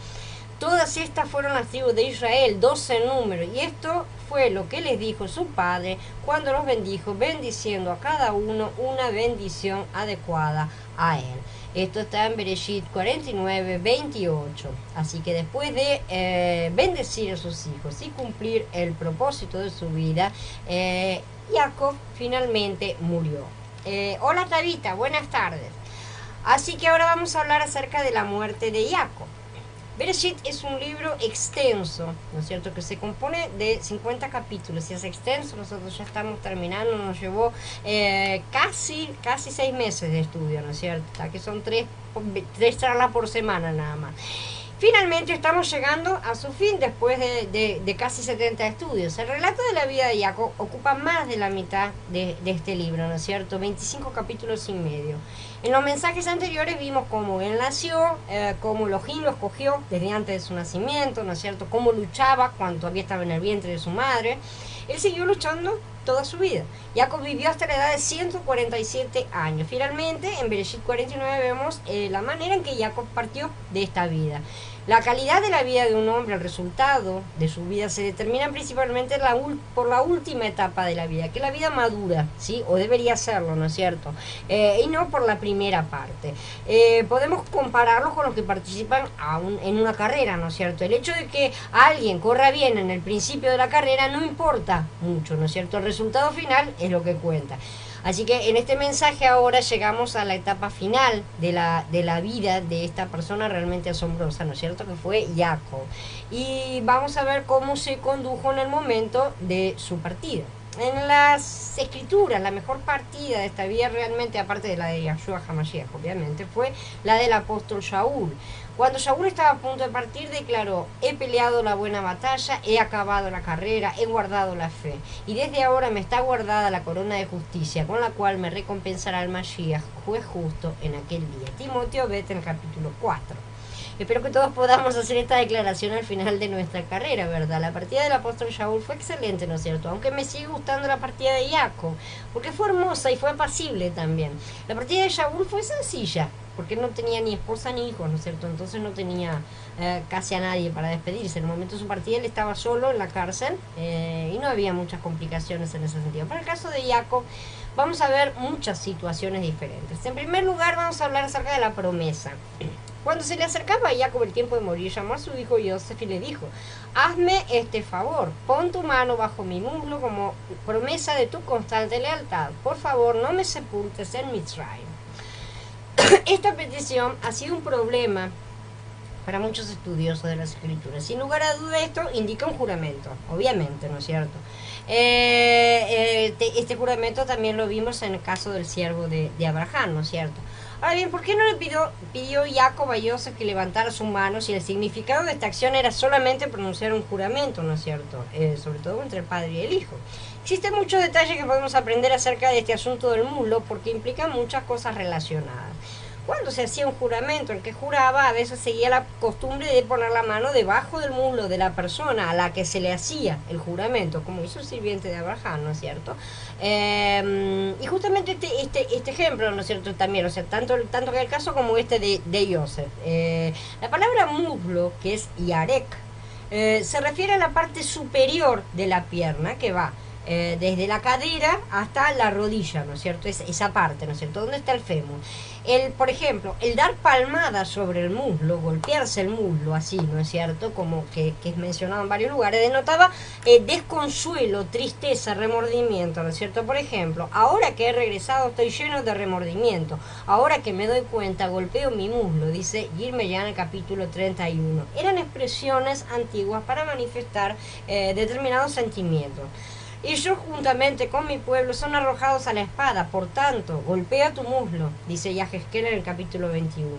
Todas estas fueron las tribus de Israel, 12 en número, y esto fue lo que les dijo su padre cuando los bendijo, bendiciendo a cada uno una bendición adecuada a él. Esto está en Bereshit 49, 28. Así que después de bendecir a sus hijos y cumplir el propósito de su vida, Jacob finalmente murió. Hola Tabita, buenas tardes. Así que ahora vamos a hablar acerca de la muerte de Jacob. Bereshit es un libro extenso, ¿no es cierto?, que se compone de 50 capítulos, y es extenso. Nosotros ya estamos terminando, nos llevó casi 6 meses de estudio, ¿no es cierto?, que son tres charlas por semana nada más. Finalmente estamos llegando a su fin después de casi 70 estudios. El relato de la vida de Jacob ocupa más de la mitad de este libro, ¿no es cierto?, 25 capítulos y medio. En los mensajes anteriores vimos cómo él nació, cómo Elohim lo escogió desde antes de su nacimiento, ¿no es cierto?, cómo luchaba cuando todavía estaba en el vientre de su madre. Él siguió luchando toda su vida. Jacob vivió hasta la edad de 147 años. Finalmente, en Bereshit 49 vemos la manera en que Jacob partió de esta vida. La calidad de la vida de un hombre, el resultado de su vida, se determina principalmente por la última etapa de la vida, que es la vida madura, ¿sí? O debería serlo, ¿no es cierto? Y no por la primera parte. Podemos compararlo con los que participan en una carrera, ¿no es cierto? El hecho de que alguien corra bien en el principio de la carrera no importa mucho, ¿no es cierto? El resultado final es lo que cuenta. Así que en este mensaje ahora llegamos a la etapa final de la vida de esta persona realmente asombrosa, ¿no es cierto?, que fue Jacob. Y vamos a ver cómo se condujo en el momento de su partida. En las escrituras, la mejor partida de esta vida realmente, aparte de la de Yahshua HaMashiach, obviamente, fue la del apóstol Shaul. Cuando Shaul estaba a punto de partir, declaró: he peleado la buena batalla, he acabado la carrera, he guardado la fe, y desde ahora me está guardada la corona de justicia, con la cual me recompensará el Mashiach, juez justo, en aquel día. Timoteo, vete en el capítulo 4. Espero que todos podamos hacer esta declaración al final de nuestra carrera, ¿verdad? La partida del apóstol Shaul fue excelente, ¿no es cierto? Aunque me sigue gustando la partida de Jacob, porque fue hermosa y fue apacible también. La partida de Shaul fue sencilla, porque no tenía ni esposa ni hijos, ¿no es cierto? Entonces no tenía casi a nadie para despedirse. En el momento de su partida él estaba solo en la cárcel y no había muchas complicaciones en ese sentido. Para el caso de Jacob vamos a ver muchas situaciones diferentes. En primer lugar vamos a hablar acerca de la promesa. Cuando se le acercaba a Jacob el tiempo de morir, llamó a su hijo Yosef y le dijo: hazme este favor, pon tu mano bajo mi muslo como promesa de tu constante lealtad. Por favor, no me sepultes en Mitzrayim. Esta petición ha sido un problema para muchos estudiosos de las escrituras. Sin lugar a duda esto indica un juramento, obviamente, ¿no es cierto? Este juramento también lo vimos en el caso del siervo de Abraham, ¿no es cierto? Ahora bien, ¿por qué no le pidió Jacob a Joseph que levantara su mano si el significado de esta acción era solamente pronunciar un juramento, ¿no es cierto? Sobre todo entre el padre y el hijo. Existen muchos detalles que podemos aprender acerca de este asunto del muslo porque implican muchas cosas relacionadas. Cuando se hacía un juramento, el que juraba a veces seguía la costumbre de poner la mano debajo del muslo de la persona a la que se le hacía el juramento, como hizo el sirviente de Abraham, ¿no es cierto? Y justamente este ejemplo, ¿no es cierto? También, o sea, tanto que el caso como este de Joseph. La palabra muslo, que es yarek, se refiere a la parte superior de la pierna que va desde la cadera hasta la rodilla, ¿no es cierto? Esa parte, ¿no es cierto? ¿Dónde está el fémur? Por ejemplo, el dar palmadas sobre el muslo, golpearse el muslo así, ¿no es cierto? Como que es mencionado en varios lugares, denotaba desconsuelo, tristeza, remordimiento, ¿no es cierto? Por ejemplo, ahora que he regresado estoy lleno de remordimiento, ahora que me doy cuenta golpeo mi muslo, dice Yirmeyah en el capítulo 31. Eran expresiones antiguas para manifestar determinados sentimientos. Y yo juntamente con mi pueblo son arrojados a la espada, por tanto, golpea tu muslo, dice Yahezkel en el capítulo 21.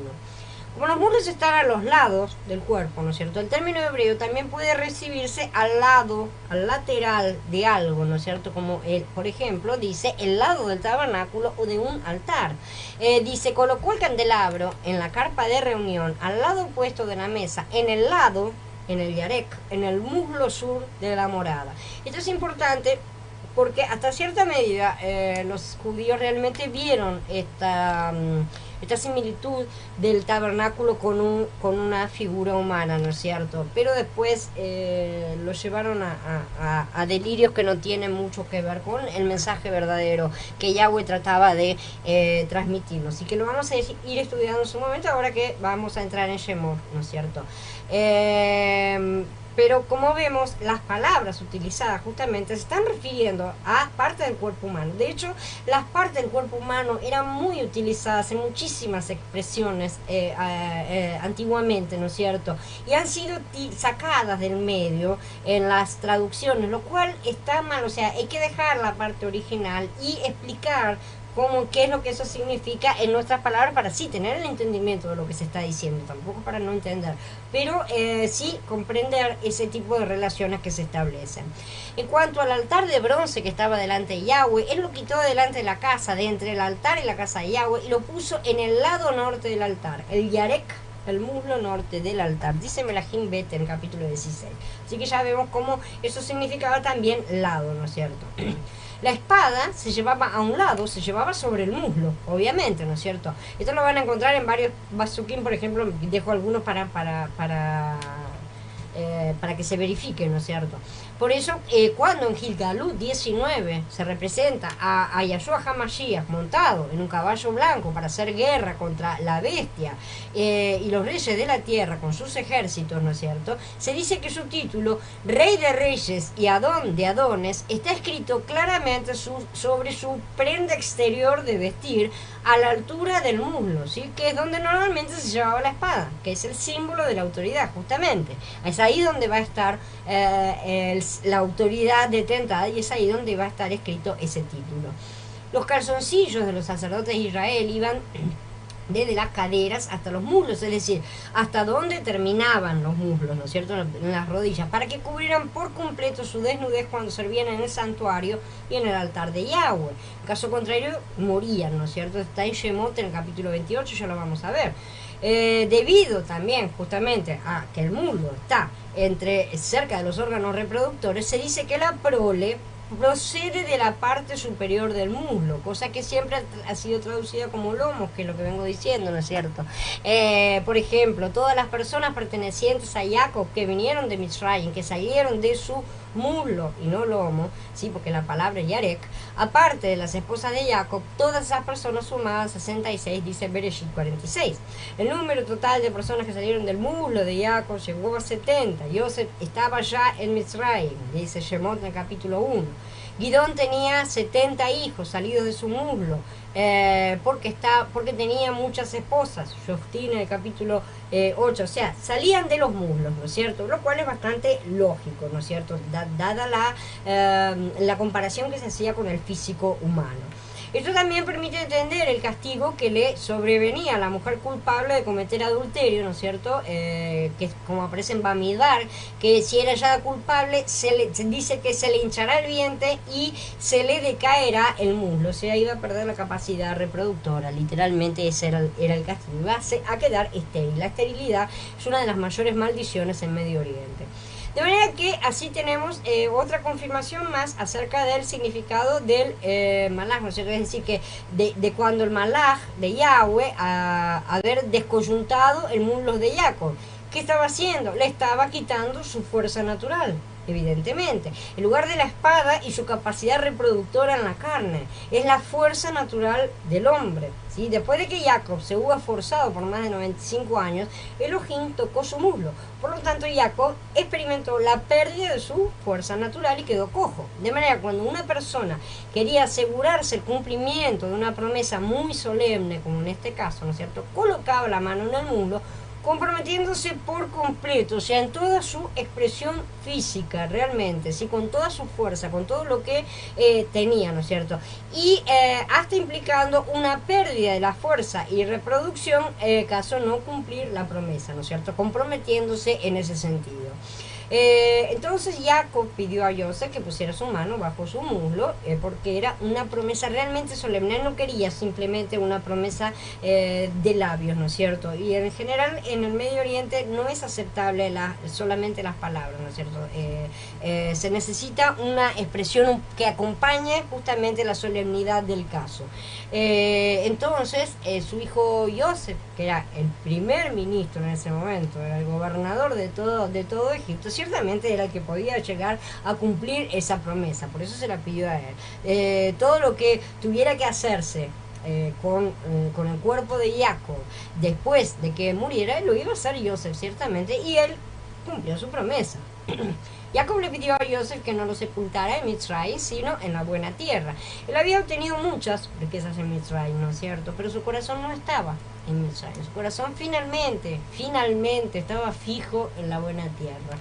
Como los muslos están a los lados del cuerpo, ¿no es cierto? El término hebreo también puede recibirse al lado, al lateral de algo, ¿no es cierto? Como, por ejemplo, dice el lado del tabernáculo o de un altar. Dice, colocó el candelabro en la carpa de reunión, al lado opuesto de la mesa, en el lado, en el yarek, en el muslo sur de la morada. Esto es importante porque hasta cierta medida los judíos realmente vieron esta similitud del tabernáculo con una figura humana, ¿no es cierto? Pero después lo llevaron a delirios que no tienen mucho que ver con el mensaje verdadero que Yahweh trataba de transmitirnos. Así que lo vamos a ir estudiando en su momento ahora que vamos a entrar en Shemot, ¿no es cierto? Pero como vemos, las palabras utilizadas justamente se están refiriendo a parte del cuerpo humano. De hecho, las partes del cuerpo humano eran muy utilizadas en muchísimas expresiones antiguamente, ¿no es cierto? Y han sido sacadas del medio en las traducciones, lo cual está mal. O sea, hay que dejar la parte original y explicar qué es lo que eso significa en nuestras palabras para sí tener el entendimiento de lo que se está diciendo, tampoco para no entender, pero sí comprender ese tipo de relaciones que se establecen. En cuanto al altar de bronce que estaba delante de Yahweh, él lo quitó delante de la casa, de entre el altar y la casa de Yahweh, y lo puso en el lado norte del altar, el yarek, el muslo norte del altar, dice Melahim Bet en el capítulo 16. Así que ya vemos cómo eso significaba también lado, ¿no es cierto? La espada se llevaba a un lado, se llevaba sobre el muslo, obviamente, ¿no es cierto? Esto lo van a encontrar en varios basukim, por ejemplo, dejo algunos para que se verifique, ¿no es cierto? Por eso, cuando en Gilgalut 19 se representa a Yahshua HaMashiach montado en un caballo blanco para hacer guerra contra la bestia y los reyes de la tierra con sus ejércitos, ¿no es cierto? Se dice que su título, Rey de Reyes y Adón de Adones, está escrito claramente sobre su prenda exterior de vestir a la altura del muslo, ¿sí? Que es donde normalmente se llevaba la espada, que es el símbolo de la autoridad, justamente. Es ahí donde va a estar la autoridad detentada y es ahí donde va a estar escrito ese título. Los calzoncillos de los sacerdotes de Israel iban desde las caderas hasta los muslos, es decir, hasta donde terminaban los muslos, ¿no es cierto?, en las rodillas, para que cubrieran por completo su desnudez cuando servían en el santuario y en el altar de Yahweh. En caso contrario, morían, ¿no es cierto? Está en Shemot en el capítulo 28, ya lo vamos a ver. Debido también justamente a que el muslo está cerca de los órganos reproductores, se dice que la prole procede de la parte superior del muslo, cosa que siempre ha sido traducida como lomos, que es lo que vengo diciendo, ¿no es cierto? Por ejemplo, todas las personas pertenecientes a Jacob que vinieron de Mitzrayim, que salieron de su muslo y no lomo, sí, porque la palabra yarek, aparte de las esposas de Jacob, todas esas personas sumadas 66, dice Bereshit 46. El número total de personas que salieron del muslo de Jacob llegó a 70. Joseph estaba ya en Mitzrayim, dice Shemot en el capítulo 1. Gidón tenía 70 hijos salidos de su muslo, porque tenía muchas esposas. Joftín en el capítulo 8, o sea, salían de los muslos, ¿no es cierto? Lo cual es bastante lógico, ¿no es cierto? Dada la comparación que se hacía con el físico humano. Esto también permite entender el castigo que le sobrevenía a la mujer culpable de cometer adulterio, ¿no es cierto? Que como aparece en Bamidbar, que si era hallada culpable, se dice que se le hinchará el vientre y se le decaerá el muslo, o sea, iba a perder la capacidad reproductora, literalmente ese era el castigo, iba a quedar estéril. La esterilidad es una de las mayores maldiciones en Medio Oriente. De manera que así tenemos otra confirmación más acerca del significado del malaj, ¿no es cierto? Es decir, que de cuando el malaj de Yahweh haber descoyuntado el muslo de Jacob, ¿qué estaba haciendo? Le estaba quitando su fuerza natural, evidentemente. En lugar de la espada y su capacidad reproductora en la carne, es la fuerza natural del hombre, ¿sí? Después de que Jacob se hubo esforzado por más de 95 años, Elohim tocó su muslo. Por lo tanto, Jacob experimentó la pérdida de su fuerza natural y quedó cojo. De manera que cuando una persona quería asegurarse el cumplimiento de una promesa muy solemne, como en este caso, ¿no es cierto?, colocaba la mano en el muslo, comprometiéndose por completo, o sea, en toda su expresión física, realmente, ¿sí? Con toda su fuerza, con todo lo que tenía, ¿no es cierto? Y hasta implicando una pérdida de la fuerza y reproducción, caso no cumplir la promesa, ¿no es cierto? Comprometiéndose en ese sentido. Entonces Jacob pidió a Joseph que pusiera su mano bajo su muslo, porque era una promesa realmente solemne. Él no quería simplemente una promesa de labios, ¿no es cierto? Y en general en el Medio Oriente no es aceptable solamente las palabras, ¿no es cierto? Se necesita una expresión que acompañe justamente la solemnidad del caso. Entonces su hijo Joseph, que era el primer ministro en ese momento, era el gobernador de todo Egipto, ciertamente era el que podía llegar a cumplir esa promesa, por eso se la pidió a él. Todo lo que tuviera que hacerse con el cuerpo de Jacob después de que muriera, lo iba a hacer Joseph, ciertamente, y él cumplió su promesa. Jacob le pidió a Joseph que no lo sepultara en Mitzrayim, sino en la buena tierra. Él había obtenido muchas riquezas en Mitzrayim, ¿no es cierto? Pero su corazón no estaba en Mitzrayim. Su corazón finalmente estaba fijo en la buena tierra.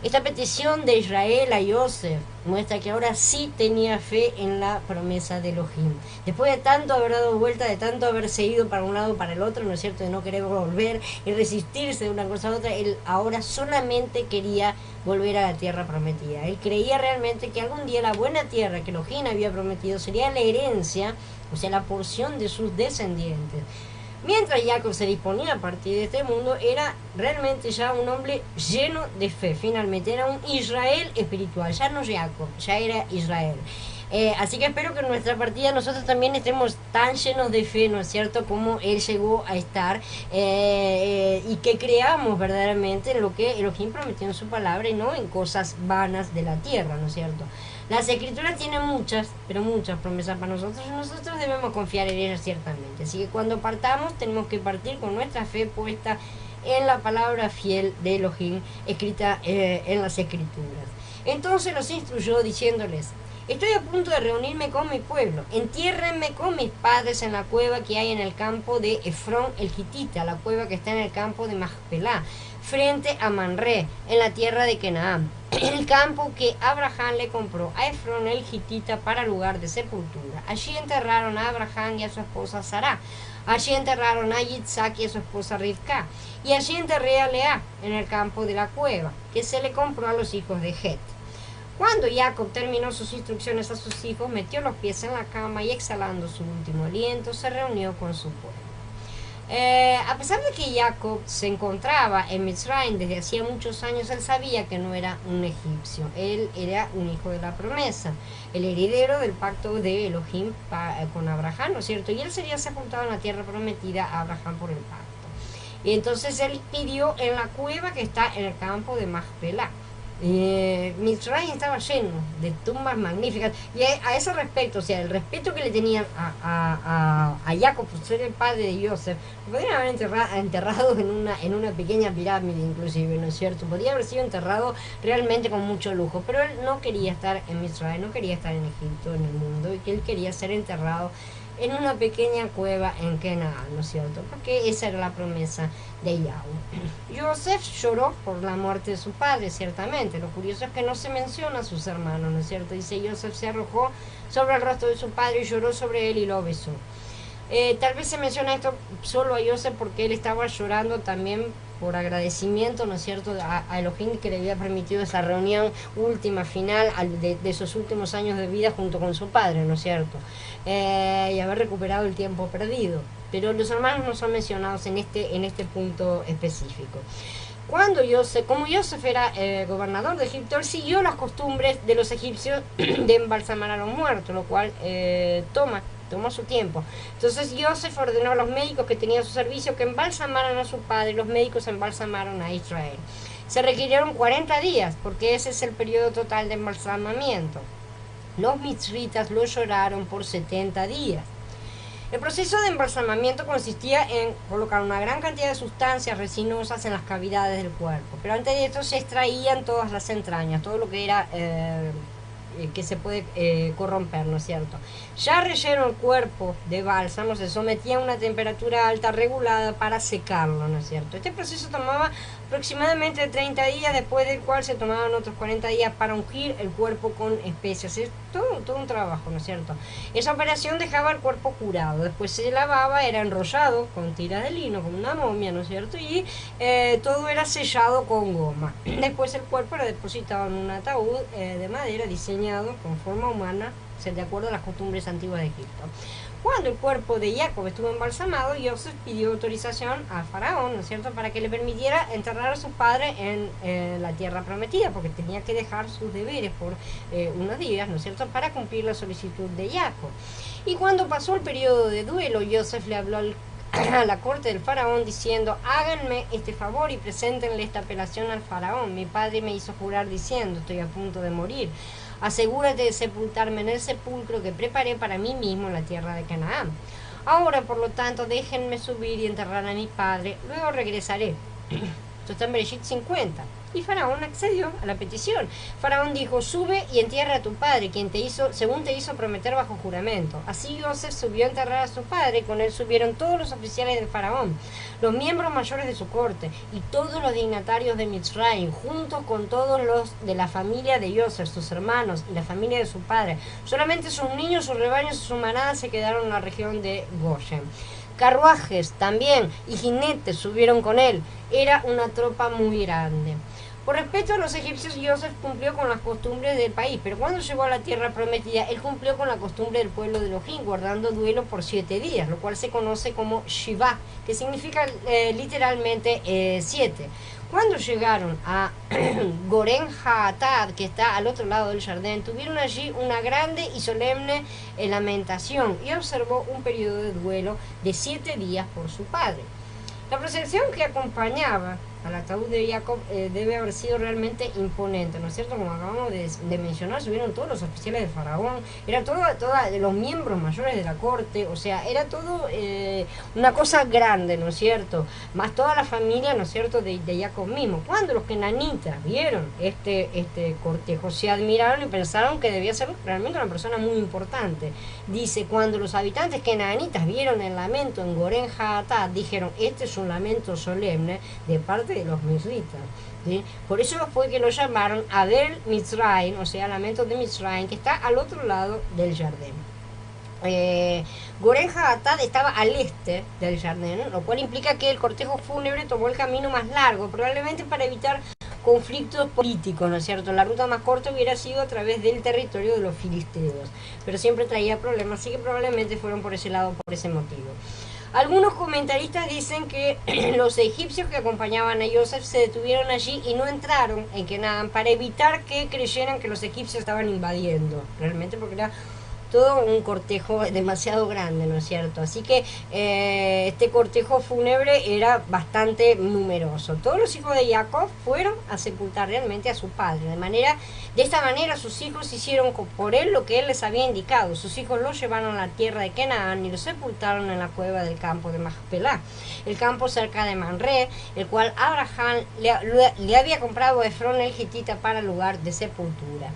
Esta petición de Israel a Joseph muestra que ahora sí tenía fe en la promesa de Elohim. Después de tanto haber dado vuelta, de tanto haberse ido para un lado para el otro, ¿no es cierto?, de no querer volver y resistirse de una cosa a otra, él ahora solamente quería volver a la tierra prometida. Él creía realmente que algún día la buena tierra que Elohim había prometido sería la herencia, o sea, la porción de sus descendientes. Mientras Jacob se disponía a partir de este mundo, era realmente ya un hombre lleno de fe. Finalmente era un Israel espiritual, ya no Jacob, ya era Israel. Así que espero que en nuestra partida nosotros también estemos tan llenos de fe, ¿no es cierto?, como él llegó a estar, y que creamos verdaderamente en lo que Elohim prometió en su palabra y no en cosas vanas de la tierra, ¿no es cierto? Las escrituras tienen muchas, pero muchas promesas para nosotros, y nosotros debemos confiar en ellas ciertamente. Así que cuando partamos tenemos que partir con nuestra fe puesta en la palabra fiel de Elohim escrita en las escrituras. Entonces los instruyó diciéndoles: estoy a punto de reunirme con mi pueblo. Entiérrenme con mis padres en la cueva que hay en el campo de Efrón el Gitita, la cueva que está en el campo de Macpelá, frente a Manré, en la tierra de Canaán, el campo que Abraham le compró a Efrón el Gitita para lugar de sepultura. Allí enterraron a Abraham y a su esposa Sará. Allí enterraron a Yitzhak y a su esposa Rivka. Y allí enterré a Lea, en el campo de la cueva, que se le compró a los hijos de Het. Cuando Jacob terminó sus instrucciones a sus hijos, metió los pies en la cama y, exhalando su último aliento, se reunió con su pueblo. A pesar de que Jacob se encontraba en Mitzrayim desde hacía muchos años, él sabía que no era un egipcio. Él era un hijo de la promesa, el heredero del pacto de Elohim con Abraham, ¿no es cierto? Y él sería sepultado en la tierra prometida a Abraham por el pacto. Y entonces él pidió en la cueva que está en el campo de Macpelá. Mitzrayim estaba lleno de tumbas magníficas. Y a ese respecto, o sea, el respeto que le tenían a Jacob por ser el padre de Joseph, lo podrían haber enterrado en una pequeña pirámide inclusive, ¿no es cierto? Podría haber sido enterrado realmente con mucho lujo, pero él no quería estar en Mitzrayim, no quería estar en Egipto, en el mundo, y que él quería ser enterrado en una pequeña cueva en Canaán, ¿no es cierto? Porque esa era la promesa de Yahweh. Joseph lloró por la muerte de su padre, ciertamente. Lo curioso es que no se menciona a sus hermanos, ¿no es cierto? Dice, Joseph se arrojó sobre el rostro de su padre y lloró sobre él y lo besó. Tal vez se menciona esto solo a Joseph porque él estaba llorando también por agradecimiento, ¿no es cierto?, a Elohim, que le había permitido esa reunión última, final, de esos últimos años de vida junto con su padre, ¿no es cierto?, y haber recuperado el tiempo perdido. Pero los hermanos no son mencionados en este punto específico. Como Joseph era gobernador de Egipto, él siguió las costumbres de los egipcios de embalsamar a los muertos, lo cual tomó su tiempo. Entonces Joseph ordenó a los médicos que tenían su servicio que embalsamaran a su padre, y los médicos embalsamaron a Israel. Se requirieron 40 días, porque ese es el periodo total de embalsamamiento. Los mitzritas lo lloraron por 70 días. El proceso de embalsamamiento consistía en colocar una gran cantidad de sustancias resinosas en las cavidades del cuerpo, pero antes de esto se extraían todas las entrañas, todo lo que era que se puede corromper, ¿no es cierto? Ya relleno el cuerpo de bálsamo, se sometía a una temperatura alta regulada para secarlo, ¿no es cierto? Este proceso tomaba aproximadamente 30 días, después del cual se tomaban otros 40 días para ungir el cuerpo con especias. Es todo un trabajo, ¿no es cierto? Esa operación dejaba el cuerpo curado, después se lavaba, era enrollado con tiras de lino, como una momia, ¿no es cierto? Y todo era sellado con goma. Después el cuerpo era depositado en un ataúd de madera diseñado con forma humana, de acuerdo a las costumbres antiguas de Egipto. Cuando el cuerpo de Jacob estuvo embalsamado, Joseph pidió autorización al faraón, ¿no es cierto?, para que le permitiera enterrar a su padre en la tierra prometida, porque tenía que dejar sus deberes por unos días, ¿no es cierto?, para cumplir la solicitud de Jacob. Y cuando pasó el periodo de duelo, Joseph le habló a la corte del faraón diciendo: háganme este favor y preséntenle esta apelación al faraón. Mi padre me hizo jurar diciendo: estoy a punto de morir. Asegúrate de sepultarme en el sepulcro que preparé para mí mismo en la tierra de Canaán. Ahora, por lo tanto, déjenme subir y enterrar a mi padre, luego regresaré. Esto está en Bereshit 50. Y Faraón accedió a la petición. Faraón dijo: sube y entierra a tu padre, según te hizo prometer bajo juramento. Así Joseph subió a enterrar a su padre, y con él subieron todos los oficiales del Faraón, los miembros mayores de su corte, y todos los dignatarios de Mitzrayim, junto con todos los de la familia de Joseph, sus hermanos, y la familia de su padre. Solamente sus niños, sus rebaños y sus manadas se quedaron en la región de Goshen. Carruajes también y jinetes subieron con él. Era una tropa muy grande. Por respeto a los egipcios, Joseph cumplió con las costumbres del país, pero cuando llegó a la tierra prometida, él cumplió con la costumbre del pueblo de Elohim, guardando duelo por 7 días, lo cual se conoce como Shiva, que significa literalmente 7. Cuando llegaron a Goren Haatad, que está al otro lado del Jardín, tuvieron allí una grande y solemne lamentación, y observó un periodo de duelo de 7 días por su padre. La procesión que acompañaba al ataúd de Jacob debe haber sido realmente imponente, ¿no es cierto? Como acabamos de mencionar, subieron todos los oficiales del faraón, eran todos los miembros mayores de la corte, o sea, era todo una cosa grande, ¿no es cierto? Más toda la familia, ¿no es cierto?, de Jacob mismo. Cuando los kenanitas vieron este cortejo, se admiraron y pensaron que debía ser realmente una persona muy importante. Dice: cuando los habitantes kenanitas vieron el lamento en Goren Haatad, dijeron: este es un lamento solemne de parte de los misritas, ¿sí? Por eso fue que lo llamaron Abel Mitzrayim, o sea, lamento de Mitzrayim, que está al otro lado del Jardín. Goren Haatad estaba al este del Jardín, lo cual implica que el cortejo fúnebre tomó el camino más largo, probablemente para evitar conflictos políticos, ¿no es cierto? La ruta más corta hubiera sido a través del territorio de los filisteos, pero siempre traía problemas, así que probablemente fueron por ese lado, por ese motivo. Algunos comentaristas dicen que los egipcios que acompañaban a Joseph se detuvieron allí y no entraron en Canaán para evitar que creyeran que los egipcios estaban invadiendo, realmente, porque era todo un cortejo demasiado grande, ¿no es cierto? Así que este cortejo fúnebre era bastante numeroso. Todos los hijos de Jacob fueron a sepultar realmente a su padre, de esta manera sus hijos hicieron por él lo que él les había indicado. Sus hijos lo llevaron a la tierra de Canaán y lo sepultaron en la cueva del campo de Macpelá, el campo cerca de Manré, el cual Abraham le había comprado a Efrón el Gitita para lugar de sepultura.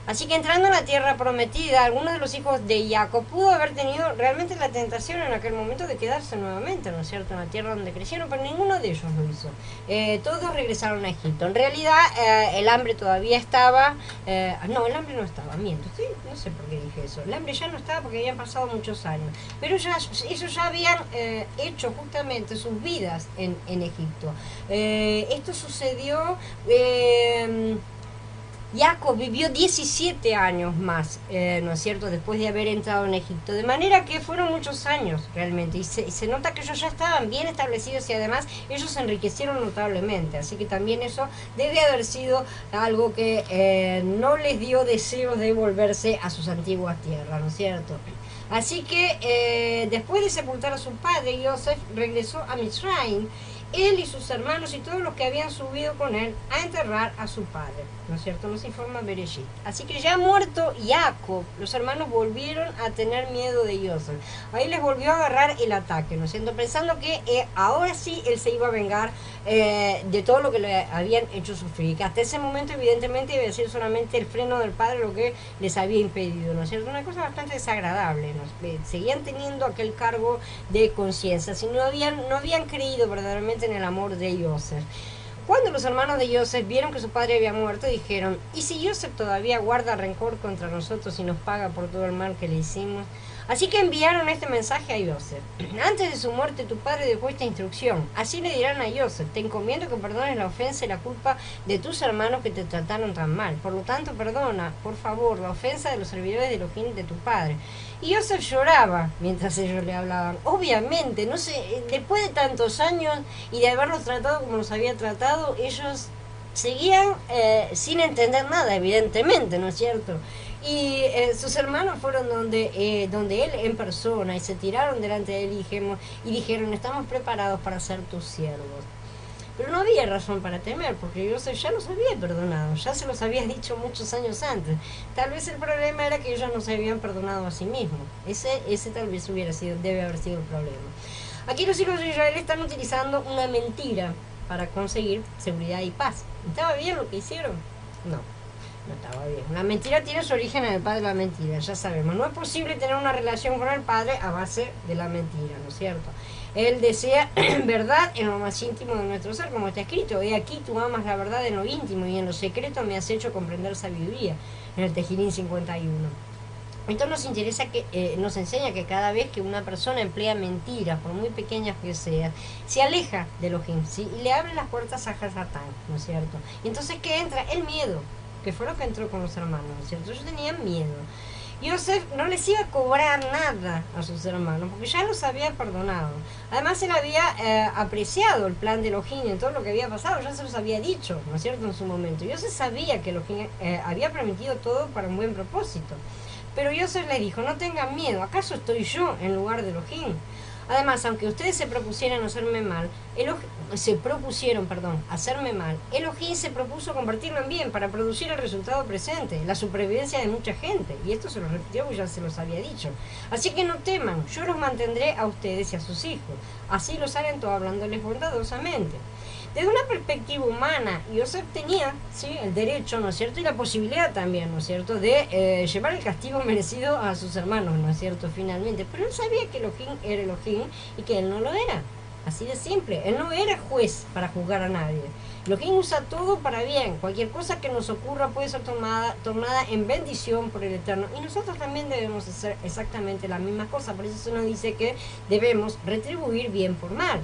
Así que entrando en la tierra prometida, alguno de los hijos de Jacob pudo haber tenido realmente la tentación en aquel momento de quedarse nuevamente, ¿no es cierto?, en la tierra donde crecieron, pero ninguno de ellos lo hizo. Todos regresaron a Egipto. En realidad, el hambre todavía estaba... no, el hambre no estaba, miento, ¿sí? No sé por qué dije eso. El hambre ya no estaba porque habían pasado muchos años. Pero ellos ya habían hecho justamente sus vidas en Egipto. Esto sucedió... Jacob vivió 17 años más, ¿no es cierto?, después de haber entrado en Egipto, de manera que fueron muchos años realmente, y se nota que ellos ya estaban bien establecidos y además ellos se enriquecieron notablemente, así que también eso debe haber sido algo que no les dio deseos de volverse a sus antiguas tierras, ¿no es cierto? Así que después de sepultar a su padre, Joseph regresó a Misraim, él y sus hermanos y todos los que habían subido con él a enterrar a su padre, ¿no es cierto?, nos informa Bereshit. Así que ya muerto Jacob, los hermanos volvieron a tener miedo de Joseph. Ahí les volvió a agarrar el ataque, ¿no es cierto?, pensando que ahora sí él se iba a vengar de todo lo que le habían hecho sufrir, que hasta ese momento evidentemente iba a ser solamente el freno del padre lo que les había impedido, ¿no es cierto?, una cosa bastante desagradable, ¿no? Seguían teniendo aquel cargo de conciencia, si no habían creído verdaderamente en el amor de Joseph. Cuando los hermanos de Joseph vieron que su padre había muerto, dijeron: ¿y si Joseph todavía guarda rencor contra nosotros y nos paga por todo el mal que le hicimos? Así que enviaron este mensaje a Joseph: antes de su muerte tu padre dejó esta instrucción, así le dirán a Joseph: te encomiendo que perdones la ofensa y la culpa de tus hermanos que te trataron tan mal, por lo tanto perdona, por favor, la ofensa de los servidores de Elohim de tu padre. Y Joseph lloraba mientras ellos le hablaban. Obviamente, no sé, después de tantos años y de haberlos tratado como los había tratado, ellos seguían sin entender nada, evidentemente, ¿no es cierto? Y sus hermanos fueron donde él en persona y se tiraron delante de él y dijeron: estamos preparados para ser tus siervos. Pero no había razón para temer, porque Joseph ya los había perdonado, ya se los había dicho muchos años antes. Tal vez el problema era que ellos no se habían perdonado a sí mismos. Ese tal vez debe haber sido el problema. Aquí los hijos de Israel están utilizando una mentira para conseguir seguridad y paz. ¿Estaba bien lo que hicieron? No. No estaba bien. La mentira tiene su origen en el padre de la mentira, ya sabemos. No es posible tener una relación con el padre a base de la mentira, ¿no es cierto? Él desea verdad en lo más íntimo de nuestro ser, como está escrito: he aquí tú amas la verdad en lo íntimo y en lo secreto me has hecho comprender sabiduría, en el Tejirín 51. Entonces nos interesa nos enseña que cada vez que una persona emplea mentiras, por muy pequeñas que sean, se aleja de Elohim, ¿sí?, y le abre las puertas a Satán, ¿no es cierto? Y entonces, ¿qué entra? El miedo, que fue lo que entró con los hermanos, ¿no es cierto? Ellos tenían miedo. Joseph no les iba a cobrar nada a sus hermanos, porque ya los había perdonado. Además, él había apreciado el plan de Elohim en todo lo que había pasado, ya se los había dicho, ¿no es cierto?, en su momento. Joseph sabía que Elohim había permitido todo para un buen propósito. Pero Joseph les dijo: no tengan miedo, ¿acaso estoy yo en lugar de Elohim? Además, aunque ustedes se propusieron hacerme mal, Elohim se propuso convertirlo en bien para producir el resultado presente, la supervivencia de mucha gente. Y esto se lo repitió porque ya se los había dicho. Así que no teman, yo los mantendré a ustedes y a sus hijos. Así los alentó hablándoles bondadosamente. Desde una perspectiva humana, Joseph tenía, ¿sí?, el derecho, ¿no es cierto?, y la posibilidad también, ¿no es cierto?, de llevar el castigo merecido a sus hermanos, ¿no es cierto?, finalmente. Pero él sabía que Elohim era Elohim y que él no lo era. Así de simple. Él no era juez para juzgar a nadie. Elohim usa todo para bien. Cualquier cosa que nos ocurra puede ser tornada en bendición por el Eterno. Y nosotros también debemos hacer exactamente la misma cosa. Por eso se nos dice que debemos retribuir bien por mal.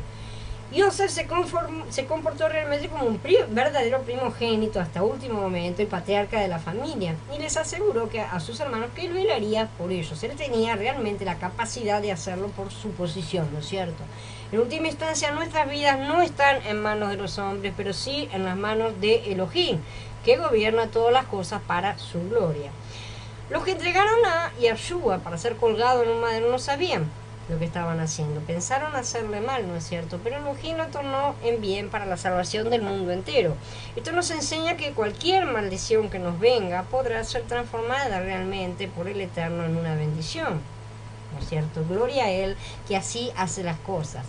Joseph se comportó realmente como un verdadero primogénito hasta último momento y patriarca de la familia, y les aseguró a sus hermanos que él velaría por ellos. Él tenía realmente la capacidad de hacerlo por su posición, ¿no es cierto? En última instancia, nuestras vidas no están en manos de los hombres, pero sí en las manos de Elohim, que gobierna todas las cosas para su gloria. Los que entregaron a Yahshua para ser colgado en un madero no sabían lo que estaban haciendo. Pensaron hacerle mal, ¿no es cierto? Pero Elohim lo tornó en bien para la salvación del mundo entero. Esto nos enseña que cualquier maldición que nos venga podrá ser transformada realmente por el Eterno en una bendición, ¿no es cierto? Gloria a Él que así hace las cosas.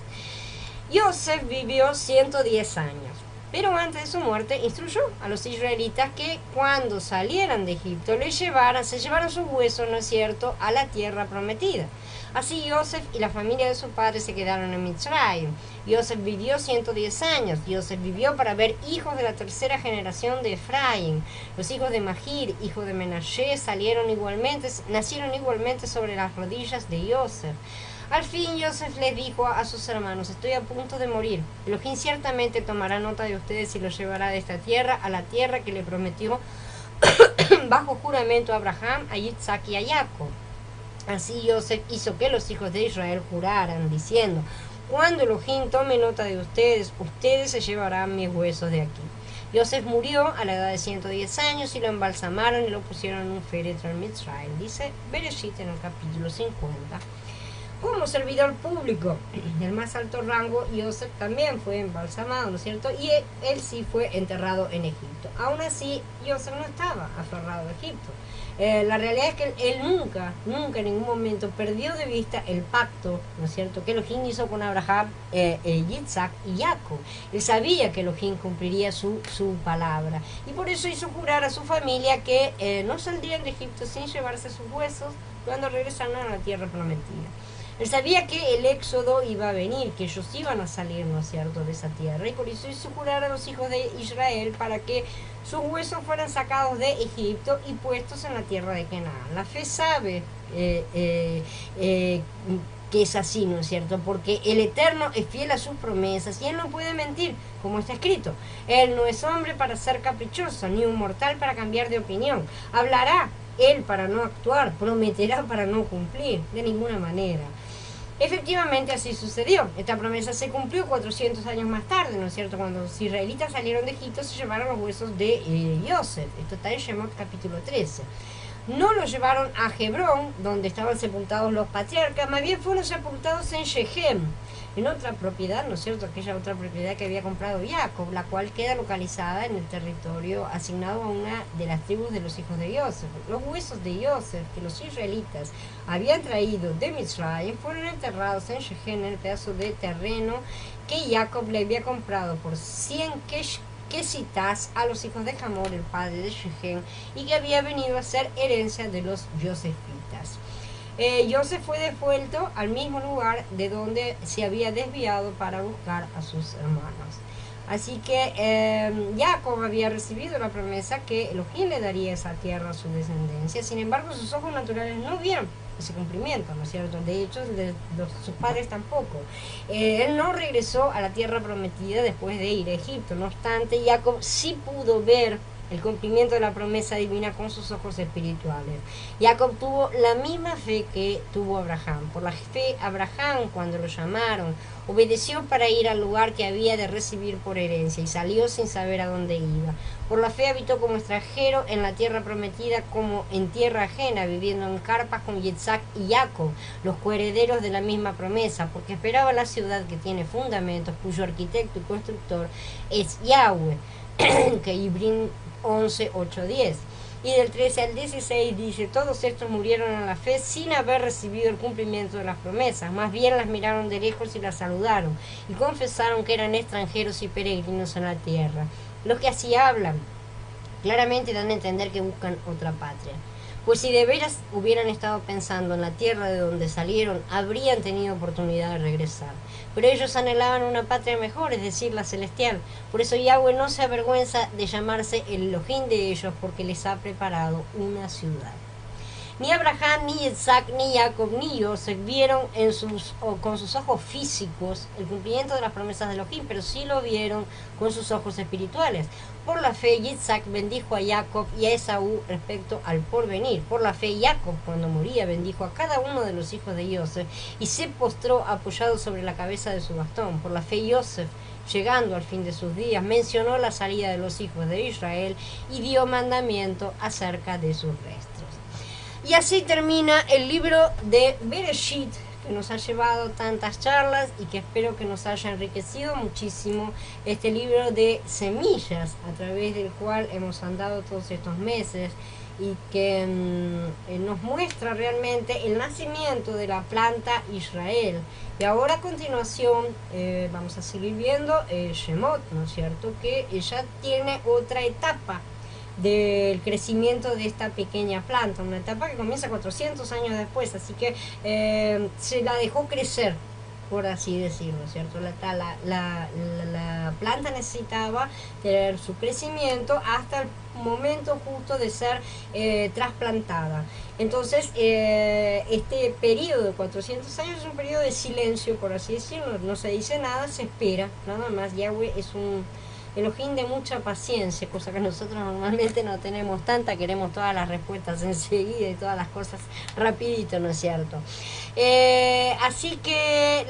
Yosef vivió 110 años. Pero antes de su muerte instruyó a los israelitas que cuando salieran de Egipto se llevaran sus huesos, ¿no es cierto?, a la tierra prometida. Así Yosef y la familia de su padre se quedaron en Mitzrayim. Yosef vivió 110 años. Yosef vivió para ver hijos de la tercera generación de Efraín. Los hijos de Mahir, hijo de Menashe, nacieron igualmente sobre las rodillas de Yosef. Al fin Yosef les dijo a sus hermanos: estoy a punto de morir. Elohim ciertamente tomará nota de ustedes y los llevará de esta tierra a la tierra que le prometió bajo juramento a Abraham, a Isaac y a Jacob. Así Yosef hizo que los hijos de Israel juraran, diciendo: cuando Elohim tome nota de ustedes, ustedes se llevarán mis huesos de aquí. Yosef murió a la edad de 110 años y lo embalsamaron y lo pusieron en un féretro en Mitzrayim. Dice Bereshit en el capítulo 50. Como servidor público del más alto rango, Yosef también fue embalsamado, ¿no es cierto? Y él sí fue enterrado en Egipto. Aún así, Yosef no estaba aferrado a Egipto. La realidad es que él nunca en ningún momento perdió de vista el pacto, ¿no es cierto?, que Elohim hizo con Abraham, Isaac y Jacob. Él sabía que Elohim cumpliría su palabra. Y por eso hizo jurar a su familia que no saldrían de Egipto sin llevarse sus huesos cuando regresaran a la tierra prometida. Él sabía que el éxodo iba a venir, que ellos iban a salir, ¿no es cierto?, de esa tierra. Y por eso hizo jurar a los hijos de Israel para que sus huesos fueran sacados de Egipto y puestos en la tierra de Canaán. La fe sabe que es así, ¿no es cierto? Porque el Eterno es fiel a sus promesas y Él no puede mentir, como está escrito. Él no es hombre para ser caprichoso, ni un mortal para cambiar de opinión. Hablará Él para no actuar, prometerá para no cumplir, de ninguna manera. Efectivamente así sucedió. Esta promesa se cumplió 400 años más tarde, ¿no es cierto? Cuando los israelitas salieron de Egipto, se llevaron los huesos de Yosef. Esto está en Shemot capítulo 13. No los llevaron a Hebrón, donde estaban sepultados los patriarcas, más bien fueron sepultados en Shechem, en otra propiedad, ¿no es cierto?, aquella otra propiedad que había comprado Jacob, la cual queda localizada en el territorio asignado a una de las tribus de los hijos de Yosef. Los huesos de Yosef que los israelitas habían traído de Mitzrayim fueron enterrados en Shechem, en el pedazo de terreno que Jacob le había comprado por 100 quesitas a los hijos de Hamor, el padre de Shechem, y que había venido a ser herencia de los yosefitas. Yosef fue devuelto al mismo lugar de donde se había desviado para buscar a sus hermanos. Así que Jacob había recibido la promesa que Elohim le daría esa tierra a su descendencia. Sin embargo, sus ojos naturales no vieron ese cumplimiento, ¿no es cierto? De hecho, sus padres tampoco. Él no regresó a la tierra prometida después de ir a Egipto. No obstante, Jacob sí pudo ver el cumplimiento de la promesa divina con sus ojos espirituales. Jacob tuvo la misma fe que tuvo Abraham. Por la fe, Abraham, cuando lo llamaron, obedeció para ir al lugar que había de recibir por herencia y salió sin saber a dónde iba. Por la fe habitó como extranjero en la tierra prometida, como en tierra ajena, viviendo en carpas con Isaac y Jacob, los coherederos de la misma promesa, porque esperaba la ciudad que tiene fundamentos, cuyo arquitecto y constructor es Yahweh, que Ibrín 11, 8, 10. Y del 13 al 16 dice: todos estos murieron en la fe sin haber recibido el cumplimiento de las promesas, más bien las miraron de lejos y las saludaron, y confesaron que eran extranjeros y peregrinos en la tierra. Los que así hablan claramente dan a entender que buscan otra patria. Pues si de veras hubieran estado pensando en la tierra de donde salieron, habrían tenido oportunidad de regresar. Pero ellos anhelaban una patria mejor, es decir, la celestial. Por eso Yahweh no se avergüenza de llamarse el Elohim de ellos, porque les ha preparado una ciudad. Ni Abraham, ni Isaac, ni Jacob, ni Yosef vieron con sus ojos físicos el cumplimiento de las promesas de Elohim, pero sí lo vieron con sus ojos espirituales. Por la fe, Isaac bendijo a Jacob y a Esaú respecto al porvenir. Por la fe, Jacob, cuando moría, bendijo a cada uno de los hijos de Yosef y se postró apoyado sobre la cabeza de su bastón. Por la fe, Yosef, llegando al fin de sus días, mencionó la salida de los hijos de Israel y dio mandamiento acerca de sus restos. Y así termina el libro de Bereshit, que nos ha llevado tantas charlas y que espero que nos haya enriquecido muchísimo este libro de semillas a través del cual hemos andado todos estos meses y que nos muestra realmente el nacimiento de la planta Israel. Y ahora a continuación vamos a seguir viendo Shemot, ¿no es cierto? Que ella tiene otra etapa del crecimiento de esta pequeña planta, una etapa que comienza 400 años después, así que se la dejó crecer, por así decirlo, ¿cierto? La planta necesitaba tener su crecimiento hasta el momento justo de ser trasplantada. Entonces, este periodo de 400 años es un periodo de silencio, por así decirlo, no se dice nada, se espera, nada más. Yahweh es un Elohim de mucha paciencia, cosa que nosotros normalmente no tenemos tanta, queremos todas las respuestas enseguida y todas las cosas rapidito, ¿no es cierto? Así que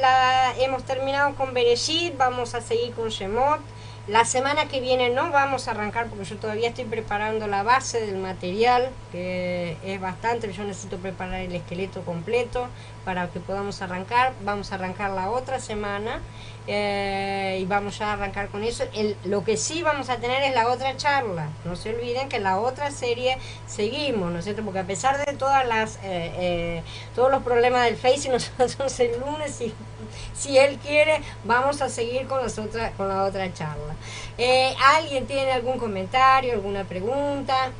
hemos terminado con Bereshit, vamos a seguir con Shemot. La semana que viene no vamos a arrancar porque yo todavía estoy preparando la base del material, que es bastante, yo necesito preparar el esqueleto completo para que podamos arrancar. Vamos a arrancar la otra semana y vamos ya a arrancar con eso. Lo que sí vamos a tener es la otra charla. No se olviden que la otra serie seguimos, ¿no es cierto? Porque a pesar de todas todos los problemas del Face, nosotros el lunes, si él quiere, vamos a seguir con la otra charla. ¿Alguien tiene algún comentario, alguna pregunta?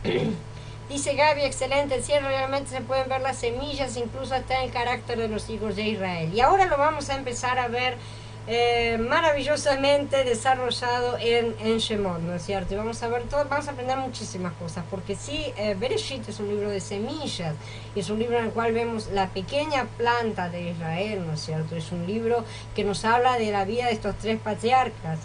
Dice Gaby, excelente el cierre, realmente se pueden ver las semillas, incluso hasta el carácter de los hijos de Israel. Y ahora lo vamos a empezar a ver maravillosamente desarrollado en Shemot, ¿no es cierto? Y vamos a ver todo, vamos a aprender muchísimas cosas, porque sí, Bereshit es un libro de semillas, es un libro en el cual vemos la pequeña planta de Israel, ¿no es cierto? Es un libro que nos habla de la vida de estos tres patriarcas,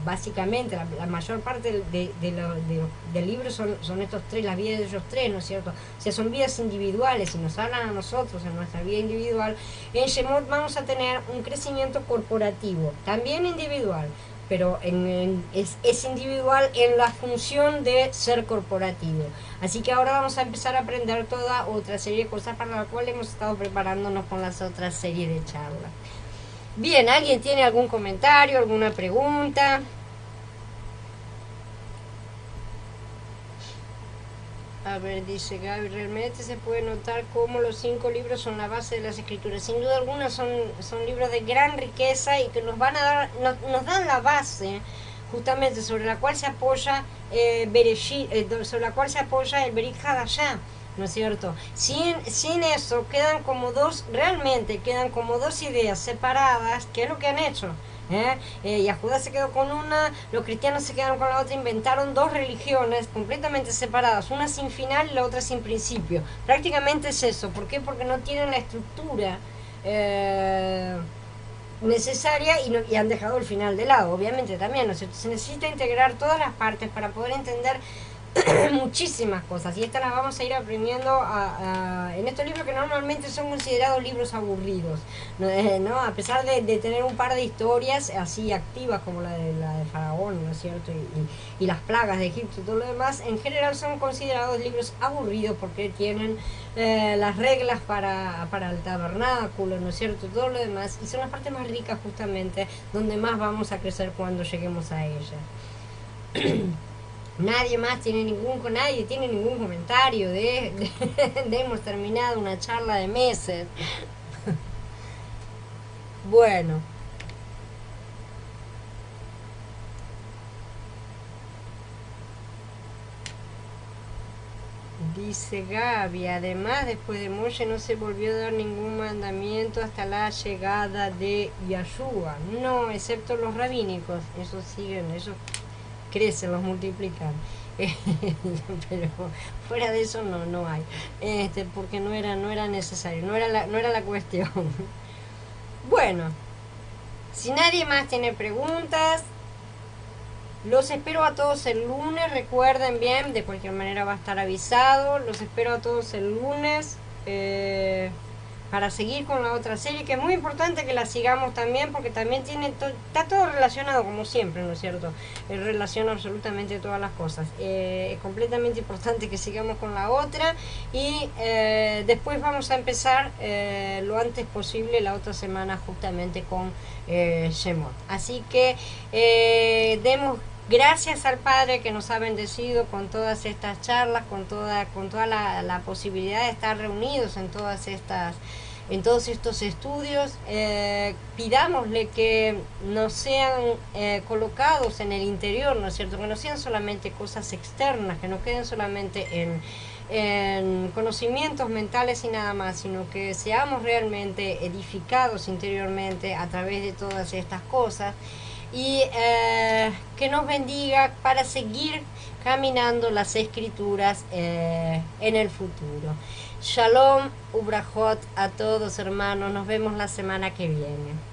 básicamente la mayor parte del libro son estos tres, las vidas de ellos tres, ¿no es cierto? O sea, son vidas individuales y nos hablan a nosotros en nuestra vida individual. En Shemot vamos a tener un crecimiento corporativo, también individual, pero es individual en la función de ser corporativo. Así que ahora vamos a empezar a aprender toda otra serie de cosas para la cual hemos estado preparándonos con las otras series de charlas. Bien, ¿alguien tiene algún comentario, alguna pregunta? A ver, dice Gaby, realmente se puede notar cómo los 5 libros son la base de las escrituras. Sin duda alguna son libros de gran riqueza y que nos dan la base justamente sobre la cual se apoya sobre la cual se apoya el Berit Hadashah, ¿no es cierto? Sin eso quedan como dos ideas separadas, que es lo que han hecho. Yahuda se quedó con una, los cristianos se quedaron con la otra, inventaron dos religiones completamente separadas, una sin final y la otra sin principio. Prácticamente es eso. ¿Por qué? Porque no tienen la estructura necesaria y han dejado el final de lado, obviamente también, ¿no es cierto? Se necesita integrar todas las partes para poder entender muchísimas cosas, y estas las vamos a ir aprendiendo en estos libros que normalmente son considerados libros aburridos, ¿no? A pesar de tener un par de historias así activas como la de Faraón, ¿no es cierto? Y las plagas de Egipto y todo lo demás, en general son considerados libros aburridos porque tienen las reglas para el tabernáculo, ¿no es cierto? Todo lo demás, y son las partes más ricas justamente donde más vamos a crecer cuando lleguemos a ella. Nadie tiene ningún comentario de hemos terminado una charla de meses. Bueno, dice Gaby, además después de Moshe no se volvió a dar ningún mandamiento hasta la llegada de Yahshua, no, excepto los rabínicos, esos siguen, esos crecen, los multiplican. Pero fuera de eso no hay, porque no era necesario, no era la cuestión. Bueno, si nadie más tiene preguntas, los espero a todos el lunes. Recuerden bien, de cualquier manera va a estar avisado, los espero a todos el lunes. para seguir con la otra serie, que es muy importante que la sigamos también, porque también está todo relacionado, como siempre, ¿no es cierto? Relaciona absolutamente todas las cosas. Es completamente importante que sigamos con la otra, y después vamos a empezar lo antes posible la otra semana justamente con Shemot. Así que demos gracias al Padre que nos ha bendecido con todas estas charlas, con toda la posibilidad de estar reunidos en todos estos estudios. Pidámosle que nos sean colocados en el interior, ¿no es cierto? Que no sean solamente cosas externas, que no queden solamente en conocimientos mentales y nada más, sino que seamos realmente edificados interiormente a través de todas estas cosas, y que nos bendiga para seguir caminando las escrituras en el futuro. Shalom, ubrajot a todos, hermanos, nos vemos la semana que viene.